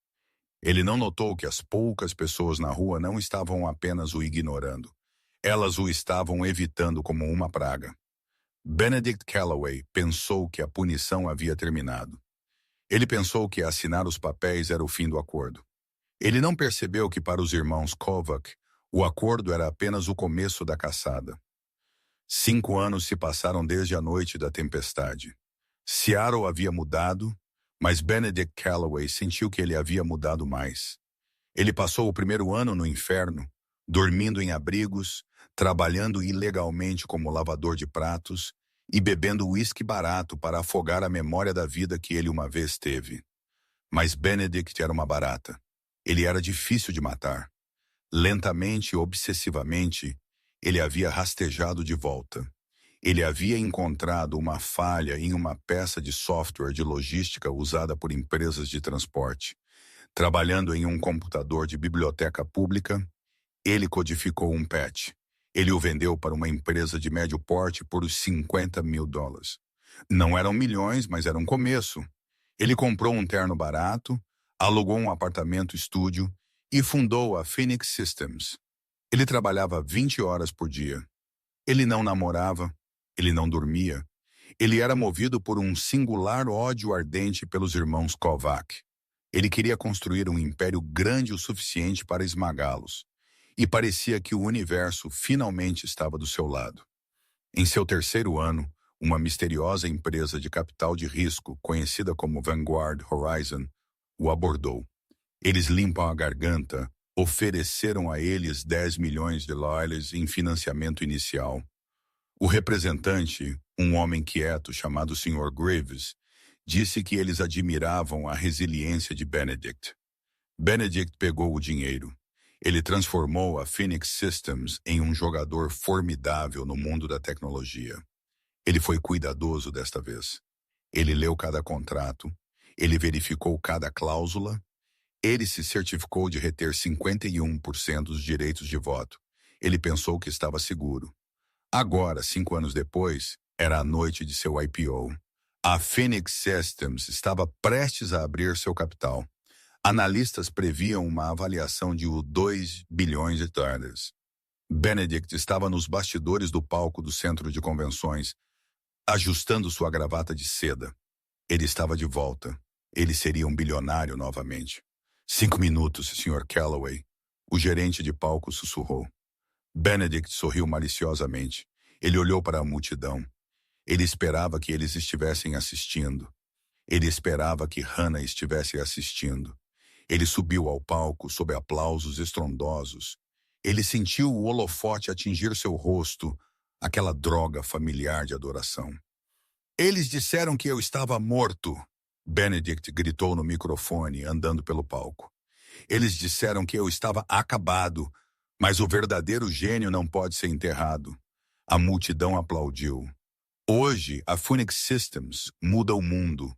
Speaker 1: Ele não notou que as poucas pessoas na rua não estavam apenas o ignorando. Elas o estavam evitando como uma praga. Benedict Calloway pensou que a punição havia terminado. Ele pensou que assinar os papéis era o fim do acordo. Ele não percebeu que para os irmãos Kovac, o acordo era apenas o começo da caçada. 5 anos se passaram desde a noite da tempestade. Seattle havia mudado, mas Benedict Calloway sentiu que ele havia mudado mais. Ele passou o primeiro ano no inferno, dormindo em abrigos, trabalhando ilegalmente como lavador de pratos e bebendo uísque barato para afogar a memória da vida que ele uma vez teve. Mas Benedict era uma barata. Ele era difícil de matar. Lentamente e obsessivamente, ele havia rastejado de volta. Ele havia encontrado uma falha em uma peça de software de logística usada por empresas de transporte. Trabalhando em um computador de biblioteca pública, ele codificou um patch. Ele o vendeu para uma empresa de médio porte por os $50 mil. Não eram milhões, mas era um começo. Ele comprou um terno barato, alugou um apartamento estúdio e fundou a Phoenix Systems. Ele trabalhava 20 horas por dia. Ele não namorava, ele não dormia. Ele era movido por um singular ódio ardente pelos irmãos Kovac. Ele queria construir um império grande o suficiente para esmagá-los. E parecia que o universo finalmente estava do seu lado. Em seu 3º ano, uma misteriosa empresa de capital de risco, conhecida como Vanguard Horizon, o abordou. Eles limpam a garganta, ofereceram a eles $10 milhões em financiamento inicial. O representante, um homem quieto chamado Sr. Graves, disse que eles admiravam a resiliência de Benedict. Benedict pegou o dinheiro. Ele transformou a Phoenix Systems em um jogador formidável no mundo da tecnologia. Ele foi cuidadoso desta vez. Ele leu cada contrato, ele verificou cada cláusula, ele se certificou de reter 51% dos direitos de voto. Ele pensou que estava seguro. Agora, 5 anos depois, era a noite de seu IPO. A Phoenix Systems estava prestes a abrir seu capital. Analistas previam uma avaliação de 2 bilhões de dólares. Benedict estava nos bastidores do palco do centro de convenções, ajustando sua gravata de seda. Ele estava de volta. Ele seria um bilionário novamente. 5 minutos, Sr. Calloway. O gerente de palco sussurrou. Benedict sorriu maliciosamente. Ele olhou para a multidão. Ele esperava que eles estivessem assistindo. Ele esperava que Hannah estivesse assistindo. Ele subiu ao palco sob aplausos estrondosos. Ele sentiu o holofote atingir seu rosto, aquela droga familiar de adoração. Eles disseram que eu estava morto, Benedict gritou no microfone, andando pelo palco. Eles disseram que eu estava acabado, mas o verdadeiro gênio não pode ser enterrado. A multidão aplaudiu. Hoje, a Phoenix Systems muda o mundo.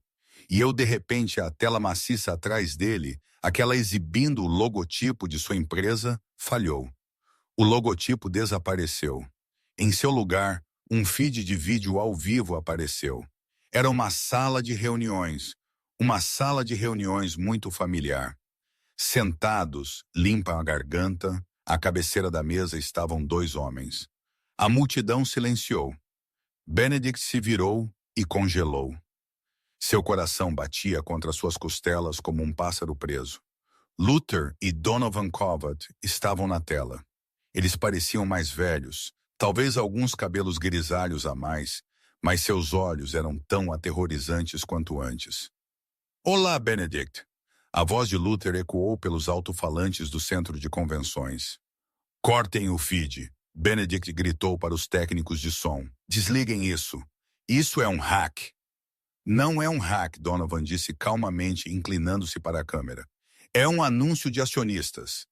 Speaker 1: E eu, de repente, a tela maciça atrás dele, aquela exibindo o logotipo de sua empresa, falhou. O logotipo desapareceu. Em seu lugar, um feed de vídeo ao vivo apareceu. Era uma sala de reuniões muito familiar. Sentados, limpa a garganta, à cabeceira da mesa estavam 2 homens. A multidão silenciou. Benedict se virou e congelou. Seu coração batia contra suas costelas como um pássaro preso. Luther e Donovan Kovac estavam na tela. Eles pareciam mais velhos, talvez alguns cabelos grisalhos a mais, mas seus olhos eram tão aterrorizantes quanto antes. Olá, Benedict! A voz de Luther ecoou pelos alto-falantes do centro de convenções. Cortem o feed, Benedict gritou para os técnicos de som. Desliguem isso. Isso é um hack. Não é um hack, Donovan disse calmamente, inclinando-se para a câmera. É um anúncio de acionistas.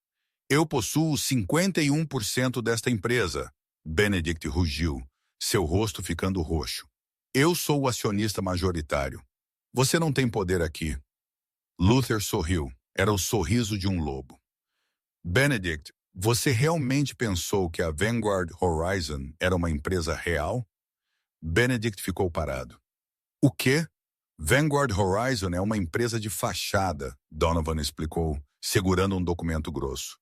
Speaker 1: Eu possuo 51% desta empresa. Benedict rugiu, seu rosto ficando roxo. Eu sou o acionista majoritário. Você não tem poder aqui. Luther sorriu. Era o sorriso de um lobo. Benedict, você realmente pensou que a Vanguard Horizon era uma empresa real? Benedict ficou parado. O quê? Vanguard Horizon é uma empresa de fachada, Donovan explicou, segurando um documento grosso.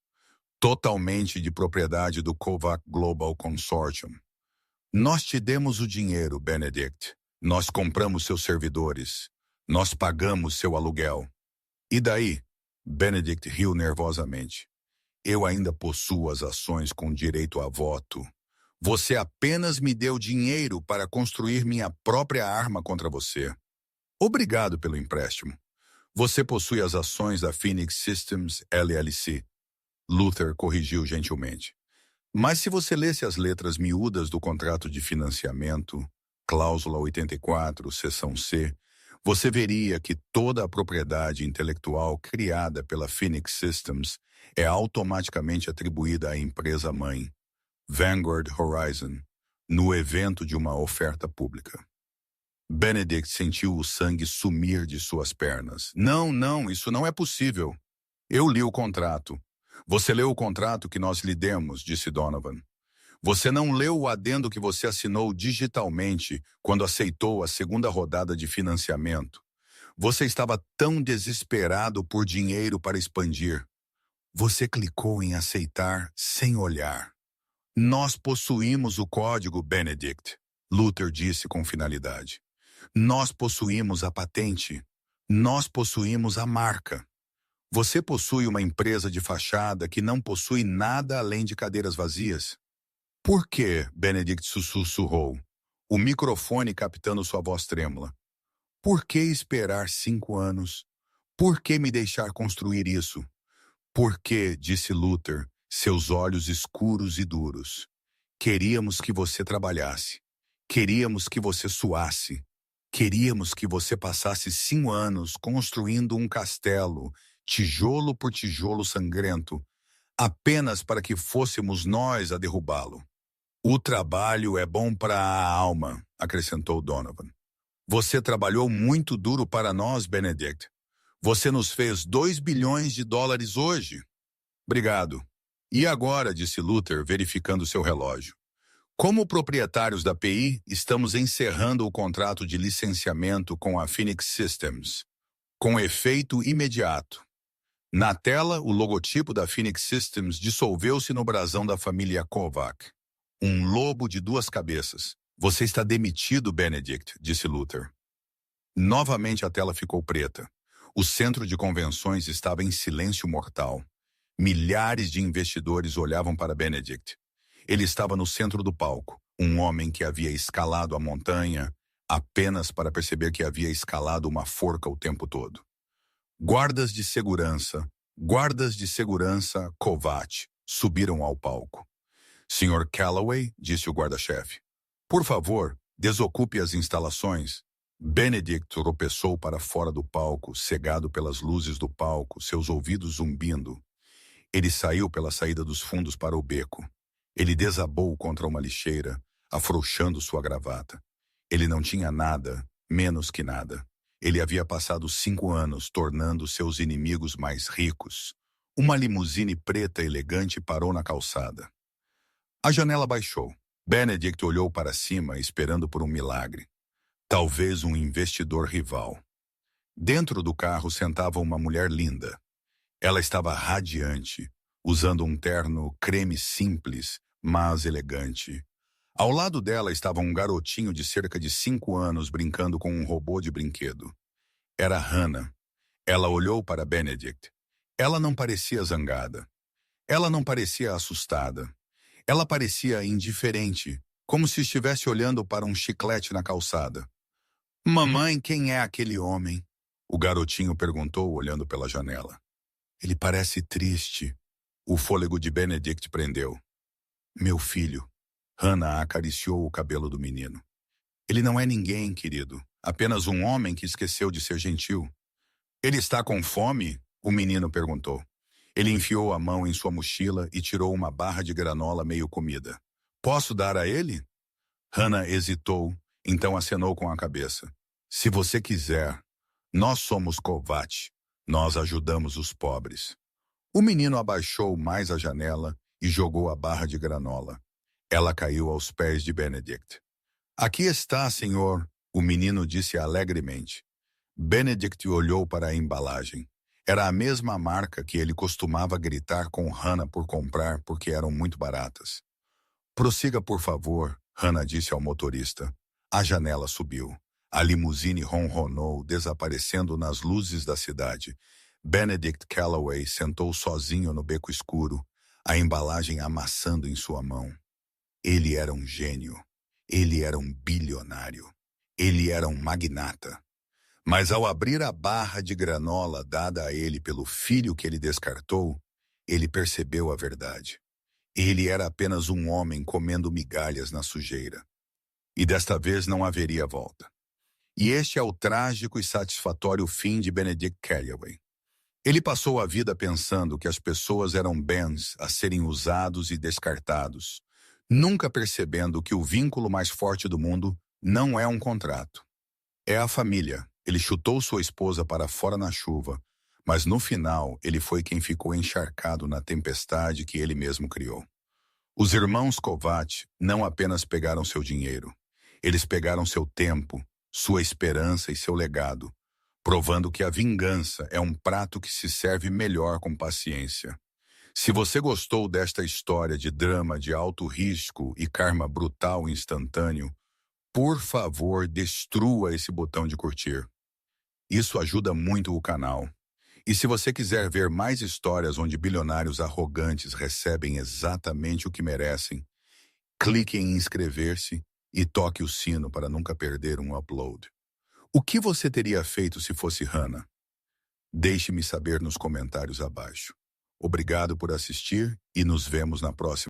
Speaker 1: Totalmente de propriedade do Kovac Global Consortium. Nós te demos o dinheiro, Benedict. Nós compramos seus servidores. Nós pagamos seu aluguel. E daí? Benedict riu nervosamente. Eu ainda possuo as ações com direito a voto. Você apenas me deu dinheiro para construir minha própria arma contra você. Obrigado pelo empréstimo. Você possui as ações da Phoenix Systems LLC. Luther corrigiu gentilmente. Mas se você lesse as letras miúdas do contrato de financiamento, cláusula 84, seção C, você veria que toda a propriedade intelectual criada pela Phoenix Systems é automaticamente atribuída à empresa-mãe, Vanguard Horizon, no evento de uma oferta pública. Benedict sentiu o sangue sumir de suas pernas. Não, isso não é possível. Eu li o contrato. Você leu o contrato que nós lhe demos, disse Donovan. Você não leu o adendo que você assinou digitalmente quando aceitou a segunda rodada de financiamento. Você estava tão desesperado por dinheiro para expandir. Você clicou em aceitar sem olhar. Nós possuímos o código, Benedict, Luther disse com finalidade. Nós possuímos a patente. Nós possuímos a marca. Você possui uma empresa de fachada que não possui nada além de cadeiras vazias? Por que? Benedict sussurrou, o microfone captando sua voz trêmula. Por que esperar 5 anos? Por que me deixar construir isso? Por que? Disse Luther, seus olhos escuros e duros. Queríamos que você trabalhasse. Queríamos que você suasse. Queríamos que você passasse 5 anos construindo um castelo, tijolo por tijolo sangrento, apenas para que fôssemos nós a derrubá-lo. O trabalho é bom para a alma, acrescentou Donovan. Você trabalhou muito duro para nós, Benedict. Você nos fez 2 bilhões de dólares hoje. Obrigado. E agora, disse Luther, verificando seu relógio. Como proprietários da PI, estamos encerrando o contrato de licenciamento com a Phoenix Systems, com efeito imediato. Na tela, o logotipo da Phoenix Systems dissolveu-se no brasão da família Kovac. Um lobo de duas cabeças. Você está demitido, Benedict, disse Luther. Novamente a tela ficou preta. O centro de convenções estava em silêncio mortal. Milhares de investidores olhavam para Benedict. Ele estava no centro do palco, um homem que havia escalado a montanha apenas para perceber que havia escalado uma forca o tempo todo. Guardas de segurança Kovac subiram ao palco. Sr. Calloway, disse o guarda-chefe, por favor, desocupe as instalações. Benedict tropeçou para fora do palco, cegado pelas luzes do palco, seus ouvidos zumbindo. Ele saiu pela saída dos fundos para o beco. Ele desabou contra uma lixeira, afrouxando sua gravata. Ele não tinha nada, menos que nada. Ele havia passado 5 anos tornando seus inimigos mais ricos. Uma limusine preta elegante parou na calçada. A janela baixou. Benedict olhou para cima, esperando por um milagre. Talvez um investidor rival. Dentro do carro sentava uma mulher linda. Ela estava radiante, usando um terno creme simples, mas elegante. Ao lado dela estava um garotinho de cerca de 5 anos brincando com um robô de brinquedo. Era Hannah. Ela olhou para Benedict. Ela não parecia zangada. Ela não parecia assustada. Ela parecia indiferente, como se estivesse olhando para um chiclete na calçada. Mamãe, quem é aquele homem? O garotinho perguntou, olhando pela janela. Ele parece triste. O fôlego de Benedict prendeu. Meu filho. Hannah acariciou o cabelo do menino. Ele não é ninguém, querido. Apenas um homem que esqueceu de ser gentil. Ele está com fome? O menino perguntou. Ele enfiou a mão em sua mochila e tirou uma barra de granola meio comida. Posso dar a ele? Hannah hesitou, então acenou com a cabeça. Se você quiser, nós somos Kovac. Nós ajudamos os pobres. O menino abaixou mais a janela e jogou a barra de granola. Ela caiu aos pés de Benedict. Aqui está, senhor, o menino disse alegremente. Benedict olhou para a embalagem. Era a mesma marca que ele costumava gritar com Hannah por comprar porque eram muito baratas. Prossiga, por favor, Hannah disse ao motorista. A janela subiu. A limusine ronronou, desaparecendo nas luzes da cidade. Benedict Calloway sentou sozinho no beco escuro, a embalagem amassando em sua mão. Ele era um gênio. Ele era um bilionário. Ele era um magnata. Mas ao abrir a barra de granola dada a ele pelo filho que ele descartou, ele percebeu a verdade. Ele era apenas um homem comendo migalhas na sujeira. E desta vez não haveria volta. E este é o trágico e satisfatório fim de Benedict Calloway. Ele passou a vida pensando que as pessoas eram bens a serem usados e descartados, nunca percebendo que o vínculo mais forte do mundo não é um contrato. É a família. Ele chutou sua esposa para fora na chuva, mas no final ele foi quem ficou encharcado na tempestade que ele mesmo criou. Os irmãos Kovac não apenas pegaram seu dinheiro, eles pegaram seu tempo, sua esperança e seu legado, provando que a vingança é um prato que se serve melhor com paciência. Se você gostou desta história de drama de alto risco e karma brutal e instantâneo, por favor, destrua esse botão de curtir. Isso ajuda muito o canal. E se você quiser ver mais histórias onde bilionários arrogantes recebem exatamente o que merecem, clique em inscrever-se e toque o sino para nunca perder um upload. O que você teria feito se fosse Hannah? Deixe-me saber nos comentários abaixo. Obrigado por assistir e nos vemos na próxima.